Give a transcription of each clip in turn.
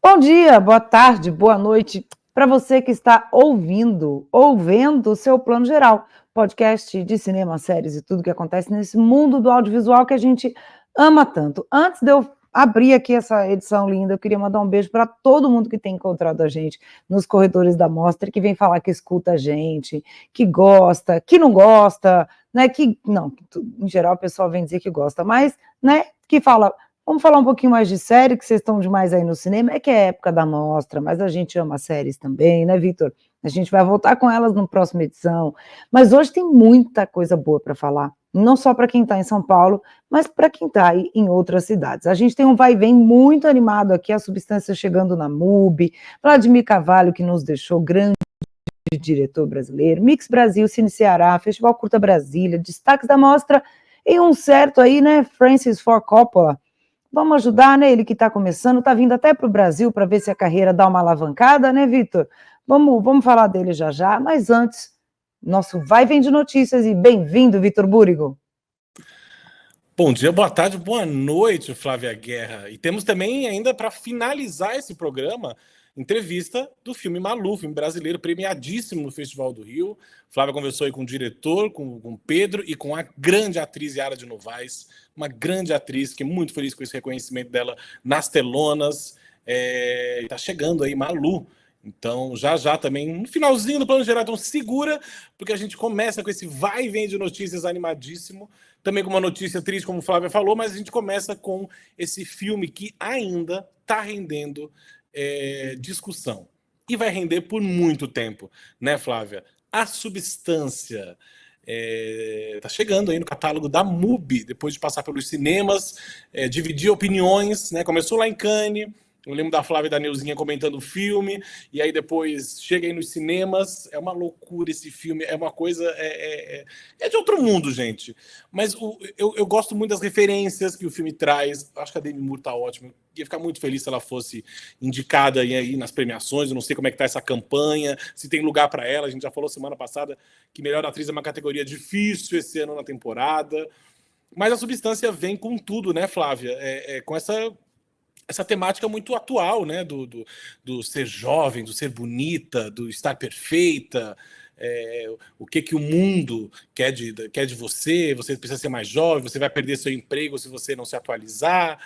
Bom dia, boa tarde, boa noite para você que está ouvindo ou vendo o seu Plano Geral, podcast de cinema, séries e tudo que acontece nesse mundo do audiovisual que a gente ama tanto. Antes de eu abrir aqui essa edição linda, eu queria mandar um beijo para todo mundo que tem encontrado a gente nos corredores da mostra, que vem falar que escuta a gente, que gosta, que não gosta, né? Que não, em geral o pessoal vem dizer que gosta, mas, né? Que fala. Vamos falar um pouquinho mais de série, que vocês estão demais aí no cinema. É que é época da mostra, mas a gente ama séries também, né, Vitor? A gente vai voltar com elas na próxima edição. Mas hoje tem muita coisa boa para falar. Não só para quem está em São Paulo, mas para quem está aí em outras cidades. A gente tem um vai e vem muito animado aqui, a Substância chegando na MUBI, Vladimir Carvalho, que nos deixou grande diretor brasileiro, Mix Brasil, Cine Ceará, Festival Curta Brasília, destaques da mostra e um certo aí, né, Francis Ford Coppola. Vamos ajudar, né? Ele que está começando, está vindo até para o Brasil para ver se a carreira dá uma alavancada, né, Vitor? Vamos falar dele já já, mas antes, nosso vai e vem de notícias e bem-vindo, Vitor Búrigo. Bom dia, boa tarde, boa noite, Flávia Guerra. E temos também, ainda para finalizar esse programa, entrevista do filme Malu, filme brasileiro premiadíssimo no Festival do Rio. Flávia conversou aí com o diretor, com o Pedro e com a grande atriz Yara de Novaes, uma grande atriz, que é muito feliz com esse reconhecimento dela nas telonas. Está chegando aí Malu. Então, já também, no finalzinho do Plano Geral, então segura, porque a gente começa com esse vai e vem de notícias animadíssimo, também com uma notícia triste, como o Flávia falou, mas a gente começa com esse filme que ainda está rendendo discussão. E vai render por muito tempo, né, Flávia? A Substância está chegando aí no catálogo da MUBI, depois de passar pelos cinemas, dividir opiniões, né? Começou lá em Cannes. Eu lembro da Flávia e da Neuzinha comentando o filme, e aí depois chega aí nos cinemas. É uma loucura esse filme, é uma coisa. É de outro mundo, gente. Mas eu gosto muito das referências que o filme traz. Acho que a Demi Moore tá ótima. Ia ficar muito feliz se ela fosse indicada aí nas premiações. Eu não sei como é que tá essa campanha, se tem lugar para ela. A gente já falou semana passada que melhor atriz é uma categoria difícil esse ano na temporada. Mas a Substância vem com tudo, né, Flávia? Com essa temática muito atual, né, do ser jovem, do ser bonita, do estar perfeita, o que o mundo quer de você, você precisa ser mais jovem, você vai perder seu emprego se você não se atualizar,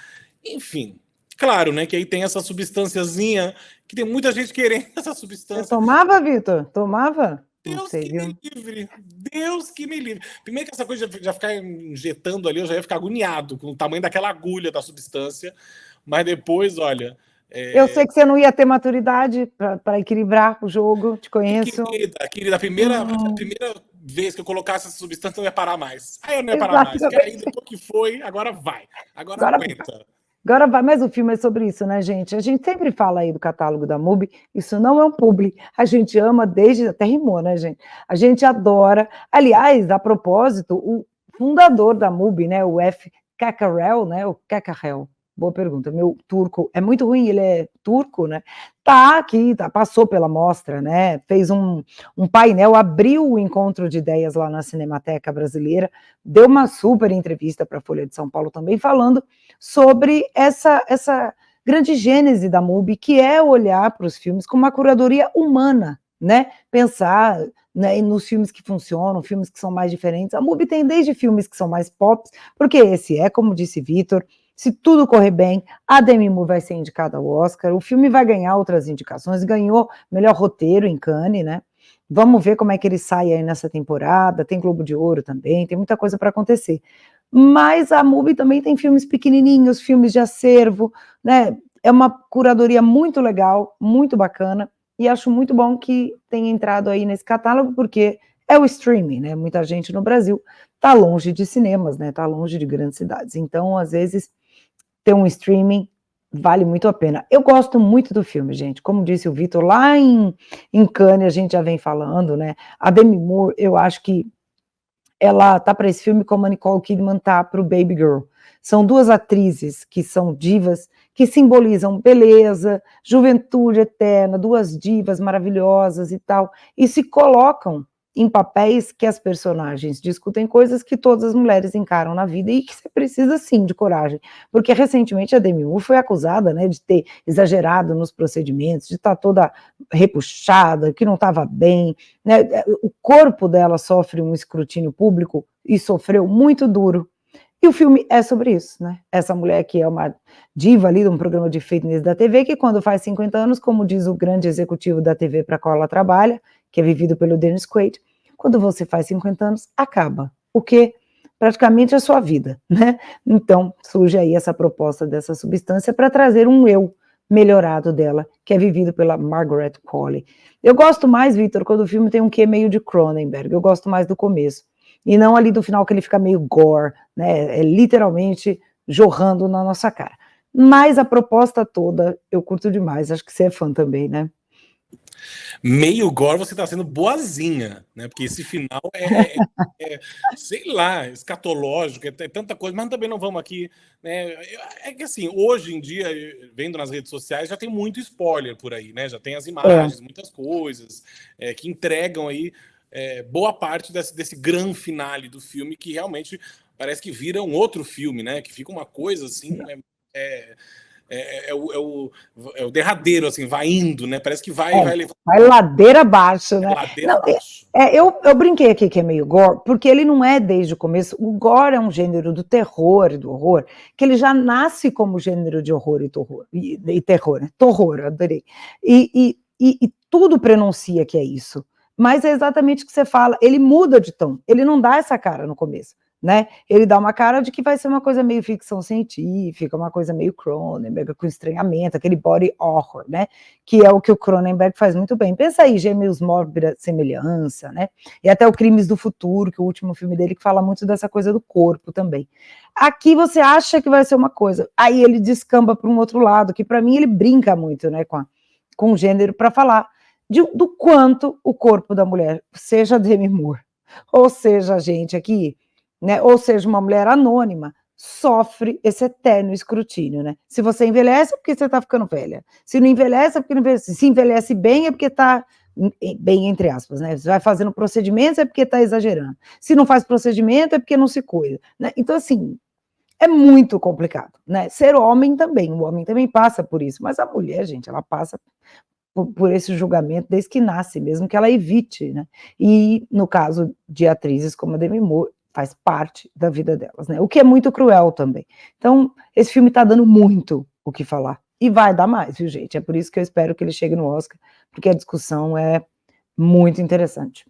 enfim. Claro, né, que aí tem essa substânciazinha, que tem muita gente querendo essa substância. Você tomava, Vitor? Tomava? Deus que me livre, Deus que me livre. Primeiro que essa coisa de já ficar injetando ali, eu já ia ficar agoniado com o tamanho daquela agulha da substância, mas depois, olha... Eu sei que você não ia ter maturidade para equilibrar o jogo, te conheço. Querida, a primeira vez que eu colocasse essa substância, eu não ia parar mais. Aí eu não ia parar mais, porque aí depois que foi, agora vai. Agora aguenta. Agora vai, mas o filme é sobre isso, né, gente? A gente sempre fala aí do catálogo da MUBI, isso não é um publi, a gente ama desde, até rimou, né, gente? A gente adora. Aliás, a propósito, o fundador da MUBI, né, o F. Kakarel, né, o Kakarel, boa pergunta, meu turco é muito ruim, ele é turco, né? Tá aqui, passou pela mostra, né? Fez um painel, abriu o encontro de ideias lá na Cinemateca Brasileira, deu uma super entrevista para a Folha de São Paulo também, falando sobre essa grande gênese da MUBI, que é olhar para os filmes com uma curadoria humana, né? Pensar, né, nos filmes que funcionam, filmes que são mais diferentes. A MUBI tem desde filmes que são mais pop, porque esse como disse Vitor, se tudo correr bem, a Demi Moore vai ser indicada ao Oscar, o filme vai ganhar outras indicações, ganhou melhor roteiro em Cannes, né? Vamos ver como é que ele sai aí nessa temporada, tem Globo de Ouro também, tem muita coisa para acontecer. Mas a MUBI também tem filmes pequenininhos, filmes de acervo, né? É uma curadoria muito legal, muito bacana, e acho muito bom que tenha entrado aí nesse catálogo, porque é o streaming, né? Muita gente no Brasil está longe de cinemas, né? Está longe de grandes cidades. Então, às vezes, ter um streaming vale muito a pena. Eu gosto muito do filme, gente. Como disse o Vitor, lá em Cannes a gente já vem falando, né? A Demi Moore, eu acho que ela tá para esse filme como a Nicole Kidman tá para o Baby Girl. São duas atrizes que são divas, que simbolizam beleza, juventude eterna, duas divas maravilhosas e tal, e se colocam em papéis que as personagens discutem coisas que todas as mulheres encaram na vida e que você precisa sim de coragem, porque recentemente a Demi Moore foi acusada, né, de ter exagerado nos procedimentos, de estar toda repuxada, que não estava bem, né, o corpo dela sofre um escrutínio público e sofreu muito duro. E o filme é sobre isso, né? Essa mulher que é uma diva ali de um programa de fitness da TV, que quando faz 50 anos, como diz o grande executivo da TV para a qual ela trabalha, que é vivido pelo Dennis Quaid, quando você faz 50 anos, acaba. O que praticamente é a sua vida, né? Então, surge aí essa proposta dessa substância para trazer um eu melhorado dela, que é vivido pela Margaret Qualley. Eu gosto mais, Vitor, quando o filme tem um quê meio de Cronenberg, eu gosto mais do começo. E não ali do final que ele fica meio gore, né? É literalmente jorrando na nossa cara. Mas a proposta toda eu curto demais, acho que você é fã também, né? Meio gore você tá sendo boazinha, né? Porque esse final sei lá, escatológico, é tanta coisa, mas também não vamos aqui, né? É que assim, hoje em dia, vendo nas redes sociais, já tem muito spoiler por aí, né? Já tem as imagens, muitas coisas que entregam aí boa parte desse grande finale do filme, que realmente parece que vira um outro filme, né? Que fica uma coisa assim. É o derradeiro, assim, vai indo, né? Parece que vai levar vai ladeira abaixo, né? ladeira Não, abaixo. eu brinquei aqui que é meio gore, porque ele não é desde o começo. O gore é um gênero do terror e do horror, que ele já nasce como gênero de horror e terror, né? Terror, adorei. E tudo prenuncia que é isso. Mas é exatamente o que você fala, ele muda de tom, ele não dá essa cara no começo. Né? Ele dá uma cara de que vai ser uma coisa meio ficção científica, uma coisa meio Cronenberg, com estranhamento, aquele body horror, né? Que é o que o Cronenberg faz muito bem. Pensa aí, Gêmeos Mórbida Semelhança, né? E até o Crimes do Futuro, que é o último filme dele, que fala muito dessa coisa do corpo também. Aqui você acha que vai ser uma coisa, aí ele descamba para um outro lado, que para mim ele brinca muito, né, com o gênero, para falar do quanto o corpo da mulher, seja Demi Moore, ou seja a gente aqui, né, ou seja, uma mulher anônima, sofre esse eterno escrutínio, né? Se você envelhece é porque você está ficando velha. Se não envelhece é porque não envelhece. Se envelhece bem é porque está bem entre aspas, né? Se vai fazendo procedimentos é porque está exagerando. Se não faz procedimento é porque não se cuida, né? Então assim, é muito complicado, né? Ser homem também, o homem também passa por isso, mas a mulher, gente, ela passa por esse julgamento desde que nasce, mesmo que ela evite, né? E no caso de atrizes como a Demi Moore, faz parte da vida delas, né? O que é muito cruel também. Então, esse filme tá dando muito o que falar. E vai dar mais, viu, gente? É por isso que eu espero que ele chegue no Oscar, porque a discussão é muito interessante.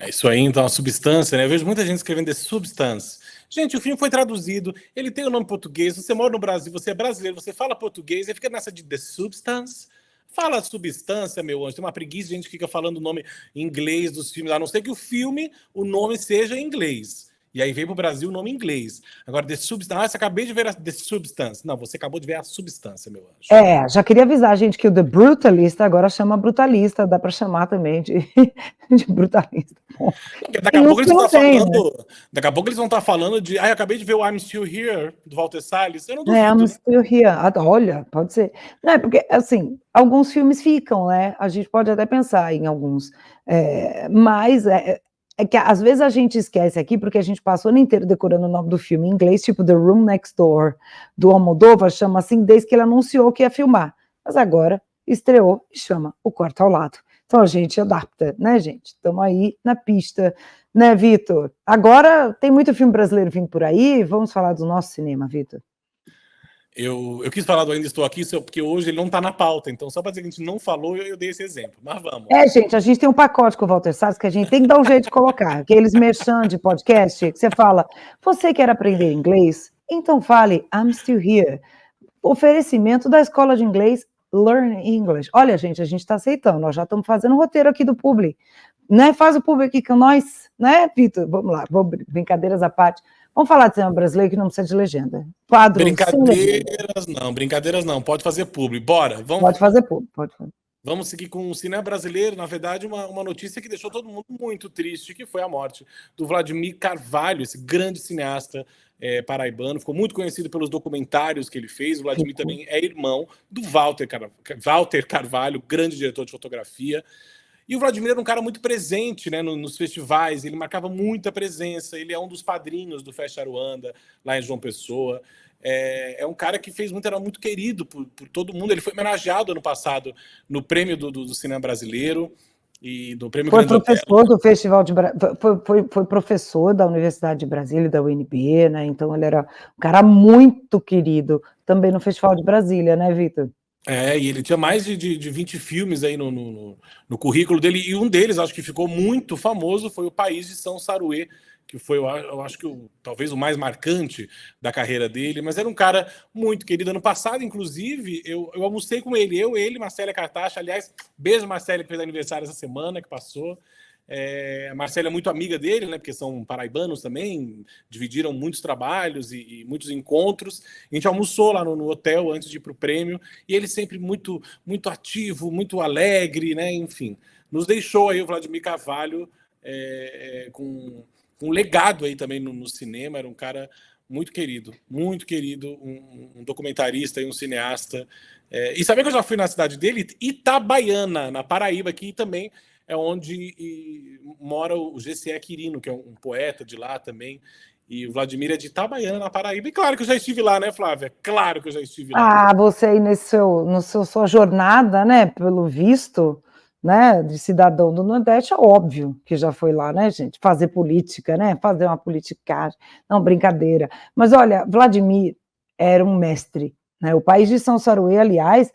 É isso aí, então, a substância, né? Eu vejo muita gente escrevendo The Substance. Gente, o filme foi traduzido, ele tem o nome português, você mora no Brasil, você é brasileiro, você fala português, e fica nessa de The Substance. Fala substância, meu anjo. Tem uma preguiça de gente que fica falando o nome em inglês dos filmes, a não ser que o filme, o nome seja em inglês. E aí veio pro Brasil o nome em inglês. Agora, The Substance. Ah, você acabei de ver a The Substance. Não, você acabou de ver a substância, meu anjo. Já queria avisar, gente, que o The Brutalista agora chama Brutalista, dá para chamar também de Brutalista. Porque daqui a pouco eles vão estar falando. Daqui a pouco eles vão estar falando de. Ah, eu acabei de ver o I'm Still Here, do Walter Salles. Eu não duvido. I'm Still Here. Olha, pode ser. Não, é porque, assim, alguns filmes ficam, né? A gente pode até pensar em alguns. Mas que às vezes a gente esquece aqui, porque a gente passou o ano inteiro decorando o nome do filme em inglês, tipo The Room Next Door, do Almodóvar, chama assim desde que ele anunciou que ia filmar. Mas agora estreou e chama O Quarto ao Lado. Então a gente adapta, né, gente? Estamos aí na pista, né, Vitor? Agora tem muito filme brasileiro vindo por aí, vamos falar do nosso cinema, Vitor. Eu quis falar do Ainda Estou Aqui, porque hoje ele não está na pauta, então só para dizer que a gente não falou, eu dei esse exemplo, mas vamos. Gente, a gente tem um pacote com o Walter Salles que a gente tem que dar um jeito de colocar, aqueles merchan de podcast, que você fala, você quer aprender inglês? Então fale, I'm still here. Oferecimento da escola de inglês Learn English. Olha, gente, a gente está aceitando, nós já estamos fazendo o roteiro aqui do Publi, né? Faz o Publi aqui com nós, né, Vitor? Vamos lá, brincadeiras à parte. Vamos falar de cinema brasileiro que não precisa de legenda. Quadro brincadeiras não. Pode fazer publi. Bora. Pode fazer publi, pode fazer. Vamos seguir com o cinema brasileiro. Na verdade, uma notícia que deixou todo mundo muito triste, que foi a morte do Vladimir Carvalho, esse grande cineasta paraibano. Ficou muito conhecido pelos documentários que ele fez. O Vladimir também é irmão do Walter Carvalho, grande diretor de fotografia. E o Vladimir era um cara muito presente, né, nos festivais, ele marcava muita presença, ele é um dos padrinhos do Fest Aruanda, lá em João Pessoa. É um cara que era muito querido por todo mundo. Ele foi homenageado ano passado no prêmio do cinema brasileiro e do prêmio Foi Grande Otelo. professor do Festival de foi professor da Universidade de Brasília, da UNB, né? Então ele era um cara muito querido também no Festival de Brasília, né, Vitor? E ele tinha mais de 20 filmes aí no currículo dele, e um deles, acho que ficou muito famoso, foi O País de São Saruê, que foi, eu acho que talvez o mais marcante da carreira dele, mas era um cara muito querido. Ano passado, inclusive, eu almocei com ele, ele, Marcélia Cartacha, aliás, beijo Marcélia, que fez aniversário essa semana, que passou. A Marcélia é muito amiga dele, né? Porque são paraibanos também, dividiram muitos trabalhos e muitos encontros. A gente almoçou lá no hotel antes de ir para o prêmio, e ele sempre muito, muito ativo, muito alegre, né? Enfim, nos deixou aí o Vladimir Carvalho com um legado aí também no cinema. Era um cara muito querido, um documentarista e um cineasta. E sabia que eu já fui na cidade dele, Itabaiana, na Paraíba, que também é onde mora o G.C. Quirino, que é um poeta de lá também. E o Vladimir é de Itabaiana, na Paraíba. E claro que eu já estive lá, né, Flávia? Claro que eu já estive lá. Você aí sua jornada, né, pelo visto, né, de cidadão do Nordeste, é óbvio que já foi lá, né, gente? Fazer política, né? Fazer uma politicagem. Não, brincadeira. Mas olha, Vladimir era um mestre, né? O País de São Saruê, aliás,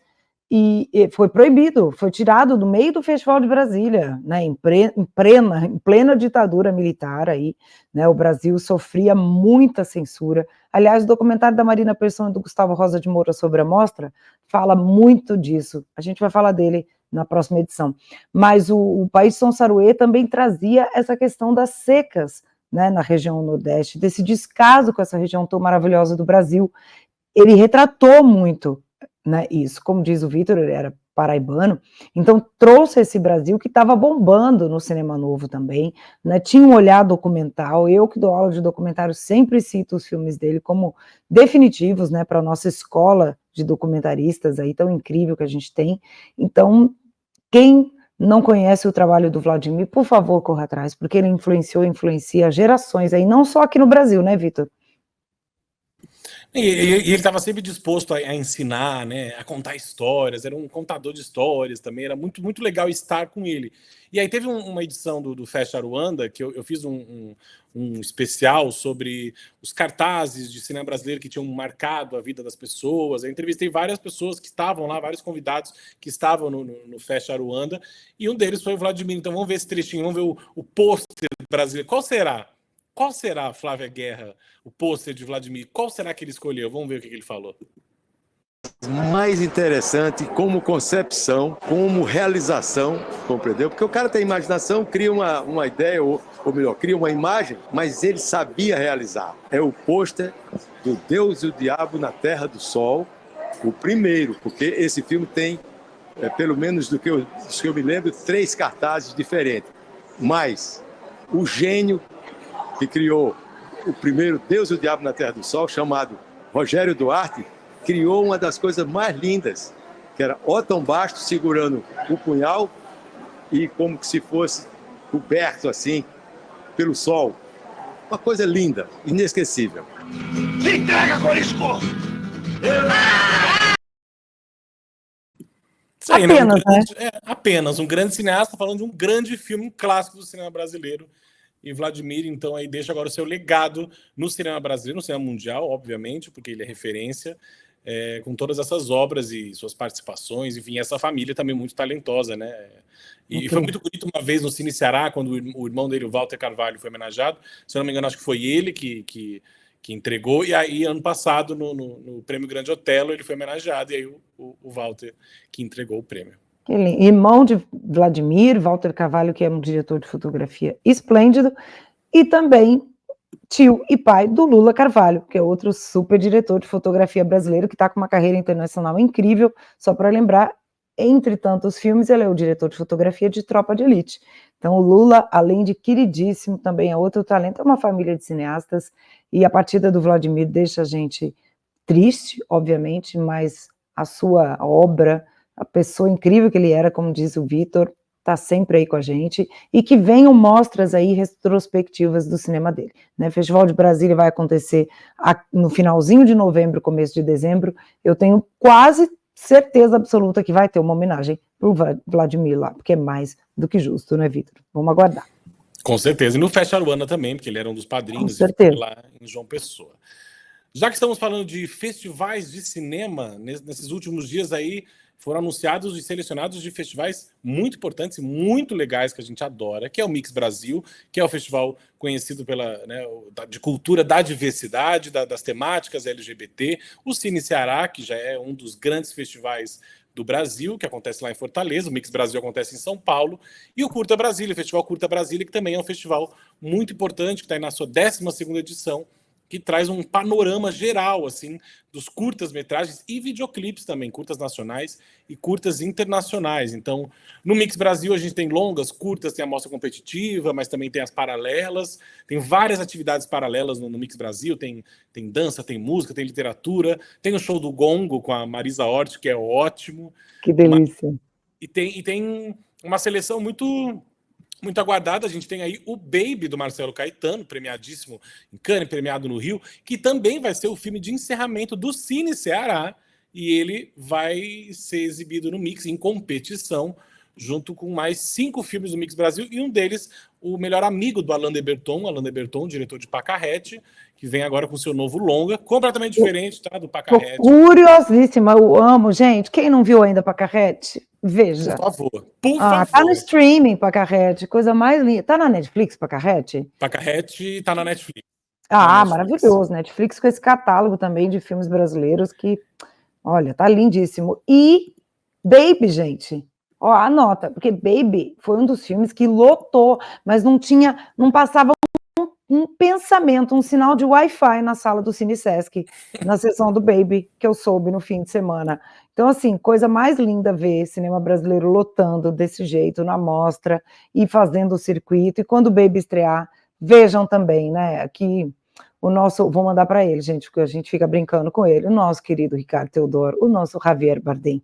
e foi proibido, foi tirado do meio do Festival de Brasília, né, em plena ditadura militar aí, né, o Brasil sofria muita censura. Aliás, o documentário da Marina Persson e do Gustavo Rosa de Moura sobre a mostra fala muito disso. A gente vai falar dele na próxima edição. Mas o País de São Saruê também trazia essa questão das secas, né, na região Nordeste, desse descaso com essa região tão maravilhosa do Brasil. Ele retratou muito, né, isso, como diz o Vitor, ele era paraibano, então trouxe esse Brasil que estava bombando no cinema novo também, né, tinha um olhar documental. Eu que dou aula de documentário sempre cito os filmes dele como definitivos, né, para a nossa escola de documentaristas aí tão incrível que a gente tem. Então, quem não conhece o trabalho do Vladimir, por favor, corra atrás, porque ele influencia gerações aí, não só aqui no Brasil, né, Vitor? E ele estava sempre disposto a ensinar, né, a contar histórias, era um contador de histórias também, era muito, muito legal estar com ele. E aí teve uma edição do Fest Aruanda, que eu fiz um especial sobre os cartazes de cinema brasileiro que tinham marcado a vida das pessoas. Eu entrevistei várias pessoas que estavam lá, vários convidados que estavam no Fest Aruanda, e um deles foi o Vladimir. Então vamos ver esse trechinho, vamos ver o pôster brasileiro. Qual será? Qual será, Flávia Guerra, o pôster de Vladimir? Qual será que ele escolheu? Vamos ver o que ele falou. Mais interessante como concepção, como realização, compreendeu? Porque o cara tem imaginação, cria uma ideia, ou melhor, cria uma imagem, mas ele sabia realizar. É o pôster do Deus e o Diabo na Terra do Sol, o primeiro, porque esse filme tem, pelo menos dos que eu me lembro, 3 cartazes diferentes. Mas o gênio que criou o primeiro Deus e o Diabo na Terra do Sol, chamado Rogério Duarte, criou uma das coisas mais lindas, que era Otton Bastos segurando o punhal e como que se fosse coberto assim pelo sol. Uma coisa linda, inesquecível. Se entrega, Corisco! Apenas, né? Apenas um grande cineasta falando de um grande filme, um clássico do cinema brasileiro. E Vladimir, então, aí deixa agora o seu legado no cinema brasileiro, no cinema mundial, obviamente, porque ele é referência, com todas essas obras e suas participações. Enfim, essa família também muito talentosa, né? E foi muito bonito uma vez no Cine Ceará, quando o irmão dele, o Walter Carvalho, foi homenageado. Se eu não me engano, acho que foi ele que entregou. E aí, ano passado, no Prêmio Grande Otelo, ele foi homenageado. E aí o Walter que entregou o prêmio. Irmão de Vladimir, Walter Carvalho, que é um diretor de fotografia esplêndido, e também tio e pai do Lula Carvalho, que é outro super diretor de fotografia brasileiro, que está com uma carreira internacional incrível. Só para lembrar, entre tantos filmes, ele é o diretor de fotografia de Tropa de Elite. Então, o Lula, além de queridíssimo, também é outro talento, é uma família de cineastas, e a partida do Vladimir deixa a gente triste, obviamente, mas a sua obra, a pessoa incrível que ele era, como diz o Vitor, está sempre aí com a gente, e que venham mostras aí retrospectivas do cinema dele, né? O Festival de Brasília vai acontecer no finalzinho de novembro, começo de dezembro, eu tenho quase certeza absoluta que vai ter uma homenagem para o Vladimir lá, porque é mais do que justo, né, Vitor? Vamos aguardar. Com certeza, e no Festa Aruana também, porque ele era um dos padrinhos lá em João Pessoa. Já que estamos falando de festivais de cinema, nesses últimos dias aí foram anunciados e selecionados de festivais muito importantes e muito legais que a gente adora, que é o Mix Brasil, que é o festival conhecido de cultura da diversidade, das temáticas LGBT, o Cine Ceará, que já é um dos grandes festivais do Brasil, que acontece lá em Fortaleza, o Mix Brasil acontece em São Paulo, e o Curta Brasília, o Festival Curta Brasília, que também é um festival muito importante, que está aí na sua 12ª edição, que traz um panorama geral, assim, dos curtas-metragens e videoclipes também, curtas nacionais e curtas internacionais. Então, no Mix Brasil a gente tem longas, curtas, tem a mostra competitiva, mas também tem as paralelas, tem várias atividades paralelas no Mix Brasil, tem dança, tem música, tem literatura, tem o show do Gongo com a Marisa Hort, que é ótimo. Que delícia. E tem uma seleção muito aguardada. A gente tem aí o Baby, do Marcelo Caetano, premiadíssimo em Cannes, premiado no Rio, que também vai ser o filme de encerramento do Cine Ceará, e ele vai ser exibido no Mix em competição, junto com mais 5 filmes do Mix Brasil, e um deles, o melhor amigo do Alain de Berton, diretor de Pacarrete, que vem agora com seu novo longa, completamente diferente, tá, do Pacarrete. Curiosíssima, eu amo, gente. Quem não viu ainda Pacarrete? Veja. Por favor. Por favor. Tá no streaming, Pacarrete, coisa mais linda. Tá na Netflix, Pacarrete? Pacarrete tá na Netflix. Maravilhoso. Netflix com esse catálogo também de filmes brasileiros que, olha, tá lindíssimo. E Baby, gente, anota, porque Baby foi um dos filmes que lotou, mas não passava um pensamento, um sinal de Wi-Fi na sala do Cine Sesc, na sessão do Baby, que eu soube no fim de semana. Então, assim, coisa mais linda ver cinema brasileiro lotando desse jeito na mostra e fazendo o circuito. E quando o Baby estrear, vejam também, né, aqui vou mandar para ele, gente, porque a gente fica brincando com ele, o nosso querido Ricardo Teodoro, o nosso Javier Bardem,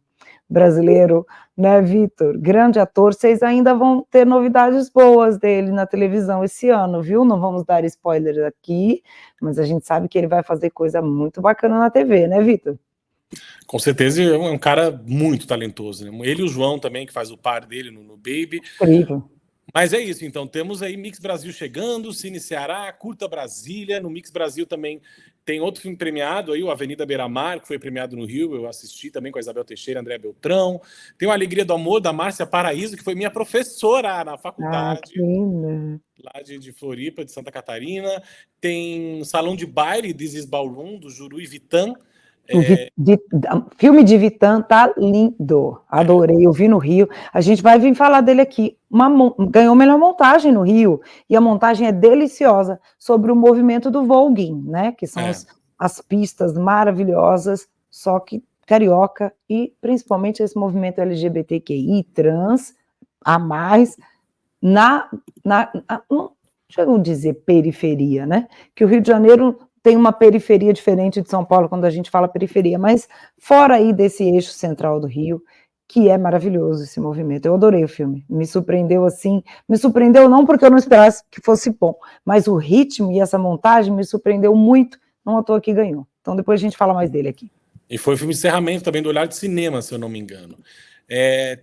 brasileiro, né, Vitor? Grande ator. Vocês ainda vão ter novidades boas dele na televisão esse ano, viu? Não vamos dar spoilers aqui, mas a gente sabe que ele vai fazer coisa muito bacana na TV, né, Vitor? Com certeza, é um cara muito talentoso, né? Ele e o João também, que faz o par dele no Baby. Incrível. Mas é isso, então, temos aí Mix Brasil chegando, Cine Ceará, Curta Brasília. No Mix Brasil também tem outro filme premiado, aí, o Avenida Beira-Mar, que foi premiado no Rio, eu assisti também com a Isabel Teixeira e André Beltrão. Tem o Alegria do Amor, da Márcia Paraíso, que foi minha professora na faculdade, lá de Floripa, de Santa Catarina. Tem Salão de Baile, This is Ballroom, do Juru e Vitan. Filme de Vitan tá lindo, adorei, eu vi no Rio, a gente vai vir falar dele aqui, ganhou melhor montagem no Rio, e a montagem é deliciosa, sobre o movimento do voguing, né, que são as pistas maravilhosas, só que carioca, e principalmente esse movimento LGBTQI, trans, a mais, não chego a dizer periferia, né, que o Rio de Janeiro tem uma periferia diferente de São Paulo quando a gente fala periferia, mas fora aí desse eixo central do Rio, que é maravilhoso esse movimento. Eu adorei o filme, me surpreendeu assim, me surpreendeu não porque eu não esperasse que fosse bom, mas o ritmo e essa montagem me surpreendeu muito, não à toa que ganhou. Então depois a gente fala mais dele aqui. E foi o filme de encerramento também do Olhar de Cinema, se eu não me engano.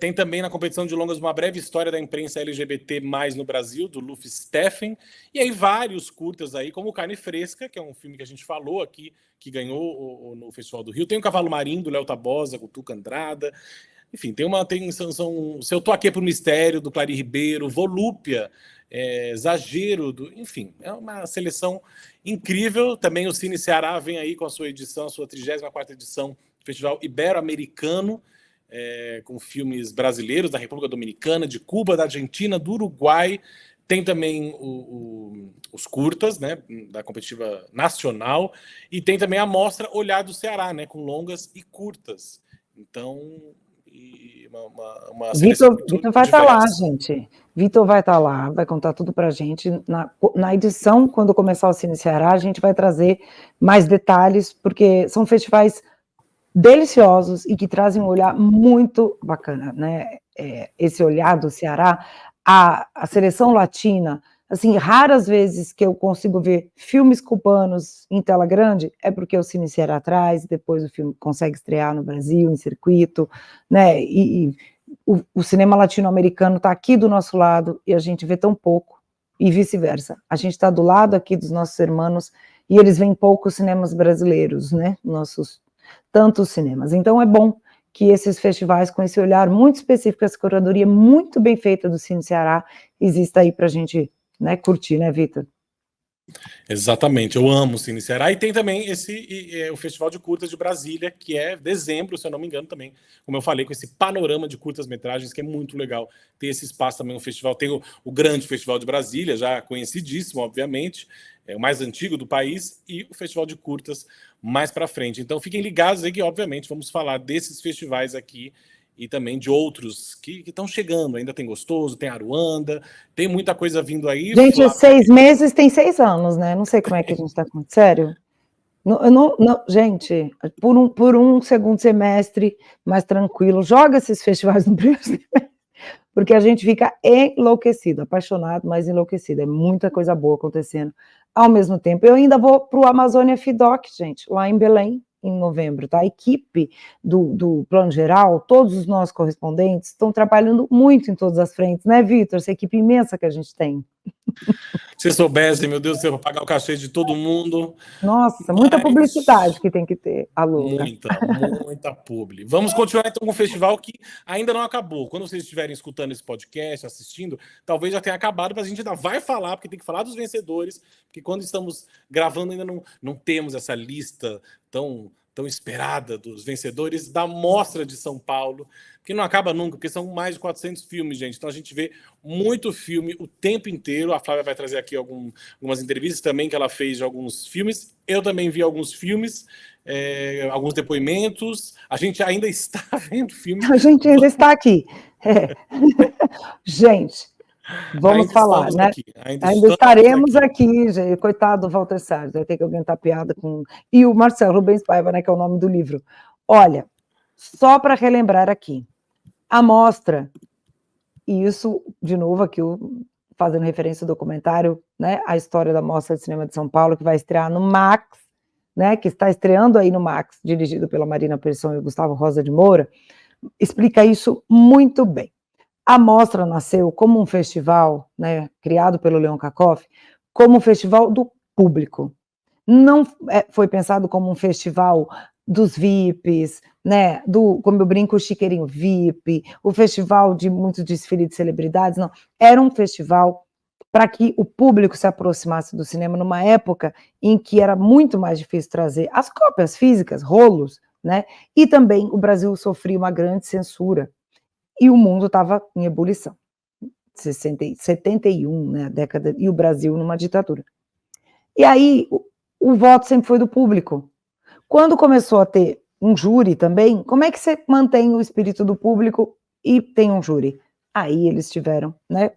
Tem também na competição de longas Uma Breve História da Imprensa LGBT+, no Brasil, do Luffy Steffen, e aí vários curtas aí, como Carne Fresca, que é um filme que a gente falou aqui, que ganhou no Festival do Rio, tem o Cavalo Marinho, do Léo Tabosa, com o Tuca Andrada, enfim, Se Eu Tô Aqui Pro Mistério, do Clary Ribeiro, Volúpia, Exagero, enfim, é uma seleção incrível. Também o Cine Ceará vem aí com a sua edição, a sua 34ª edição do Festival Ibero-Americano, com filmes brasileiros da República Dominicana, de Cuba, da Argentina, do Uruguai. Tem também os curtas, né, da competitiva nacional, e tem também a mostra Olhar do Ceará, né, com longas e curtas. Então, uma Vitor vai estar lá, gente. Vitor vai estar lá, vai contar tudo para a gente. Na edição, quando começar o Cine Ceará, a gente vai trazer mais detalhes, porque são festivais deliciosos e que trazem um olhar muito bacana, né? esse olhar do Ceará, a seleção latina, assim, raras vezes que eu consigo ver filmes cubanos em tela grande, é porque o Cine Ceará traz, depois o filme consegue estrear no Brasil, em circuito, né, e o cinema latino-americano está aqui do nosso lado e a gente vê tão pouco, e vice-versa. A gente está do lado aqui dos nossos irmãos e eles veem poucos cinemas brasileiros, né, nossos tantos cinemas. Então é bom que esses festivais, com esse olhar muito específico, essa curadoria muito bem feita do Cine Ceará, exista aí para a gente, né, curtir, né, Vitor? Exatamente, eu amo o Cine Ceará. E tem também o Festival de Curtas de Brasília, que é dezembro, se eu não me engano, também, como eu falei, com esse panorama de curtas-metragens, que é muito legal ter esse espaço também, um festival. Tem o grande Festival de Brasília, já conhecidíssimo, obviamente, é o mais antigo do país, e o Festival de Curtas mais para frente. Então fiquem ligados aí que, obviamente, vamos falar desses festivais aqui e também de outros que estão chegando. Ainda tem Gostoso, tem Aruanda, tem muita coisa vindo aí. Gente, Flávia... 6 meses tem 6 anos, né? Não sei como é que a gente está com... Sério? Não, gente, por um segundo semestre mais tranquilo, joga esses festivais no primeiro semestre, porque a gente fica enlouquecido, apaixonado, mas enlouquecido. É muita coisa boa acontecendo ao mesmo tempo. Eu ainda vou para o Amazônia FIDOC, gente, lá em Belém, em novembro, tá? A equipe do Plano Geral, todos os nossos correspondentes, estão trabalhando muito em todas as frentes, né, Vitor? Essa equipe imensa que a gente tem. Se soubessem, meu Deus do céu, vou pagar o cachê de todo mundo. Nossa, muita publicidade que tem que ter, a louca. Muita publi. Vamos continuar então com o festival que ainda não acabou. Quando vocês estiverem escutando esse podcast, assistindo, talvez já tenha acabado, mas a gente ainda vai falar, porque tem que falar dos vencedores, porque quando estamos gravando ainda não temos essa lista tão esperada dos vencedores da Mostra de São Paulo, que não acaba nunca, porque são mais de 400 filmes, gente. Então a gente vê muito filme o tempo inteiro. A Flávia vai trazer aqui algumas entrevistas também que ela fez de alguns filmes. Eu também vi alguns filmes, alguns depoimentos. A gente ainda está vendo filmes. A gente ainda está aqui. Gente, vamos ainda falar, né? Aqui. Ainda estaremos aqui, gente. Coitado do Walter Salles, vai ter que aguentar piada com... E o Marcelo Rubens Paiva, né, que é o nome do livro. Olha, só para relembrar aqui, a mostra, e isso, de novo, aqui fazendo referência ao documentário, né, a história da Mostra de Cinema de São Paulo, que vai estrear no Max, né, que está estreando aí no Max, dirigido pela Marina Persson e o Gustavo Rosa de Moura, explica isso muito bem. A mostra nasceu como um festival, né, criado pelo Leon Kakoff, como um festival do público. Não foi pensado como um festival dos VIPs, né, como eu brinco, o chiqueirinho VIP, o festival de muitos desfiles de celebridades, não. Era um festival para que o público se aproximasse do cinema numa época em que era muito mais difícil trazer as cópias físicas, rolos, né, e também o Brasil sofria uma grande censura. E o mundo estava em ebulição. 71, né, a década, e o Brasil numa ditadura. E aí, o voto sempre foi do público. Quando começou a ter um júri também, como é que você mantém o espírito do público e tem um júri? Aí eles tiveram, né,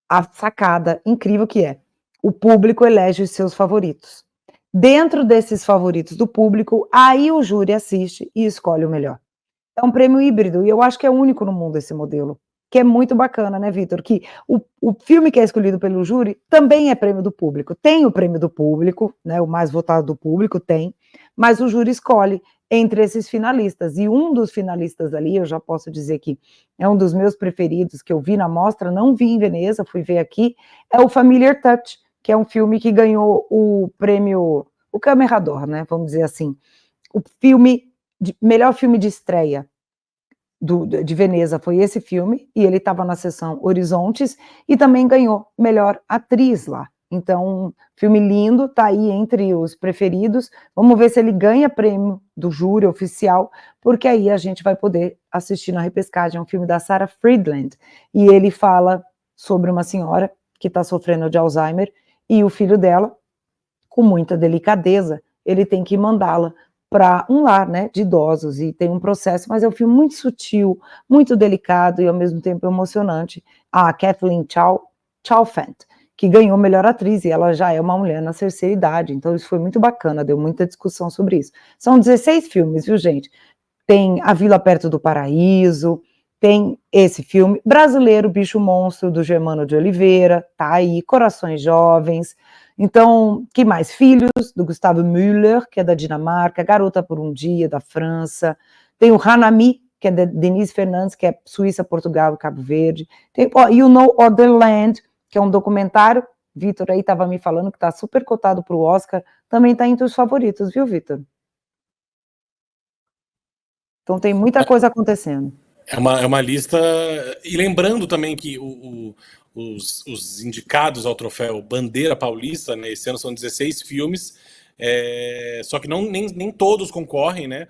a sacada incrível que é, o público elege os seus favoritos. Dentro desses favoritos do público, aí o júri assiste e escolhe o melhor. É um prêmio híbrido, e eu acho que é único no mundo esse modelo, que é muito bacana, né, Vitor? Que o filme que é escolhido pelo júri também é prêmio do público. Tem o prêmio do público, né, o mais votado do público, tem, mas o júri escolhe entre esses finalistas, e um dos finalistas ali, eu já posso dizer que é um dos meus preferidos, que eu vi na mostra, não vi em Veneza, fui ver aqui, é o Familiar Touch, que é um filme que ganhou o prêmio, o Câmara d'Or, né, vamos dizer assim, o melhor filme de estreia de Veneza foi esse filme, e ele estava na sessão Horizontes, e também ganhou melhor atriz lá. Então, filme lindo, tá aí entre os preferidos. Vamos ver se ele ganha prêmio do júri oficial, porque aí a gente vai poder assistir na repescagem. É um filme da Sarah Friedland, e ele fala sobre uma senhora que está sofrendo de Alzheimer, e o filho dela, com muita delicadeza, ele tem que mandá-la para um lar, né, de idosos, e tem um processo, mas é um filme muito sutil, muito delicado e ao mesmo tempo emocionante. A Kathleen Chalfant, que ganhou melhor atriz, e ela já é uma mulher na terceira idade, então isso foi muito bacana, deu muita discussão sobre isso. São 16 filmes, viu, gente? Tem A Vila Perto do Paraíso, tem esse filme brasileiro, Bicho Monstro, do Germano de Oliveira, tá aí, Corações Jovens. Então, que mais? Filhos, do Gustavo Müller, que é da Dinamarca, Garota por um Dia, da França. Tem o Hanami, que é da Denise Fernandes, que é Suíça, Portugal e Cabo Verde. Tem You Know Other Land, que é um documentário. Vitor aí estava me falando que está super cotado para o Oscar. Também está entre os favoritos, viu, Vitor? Então tem muita coisa acontecendo. É uma lista. E lembrando também que os indicados ao troféu Bandeira Paulista, né, esse ano são 16 filmes, só que nem todos concorrem, né?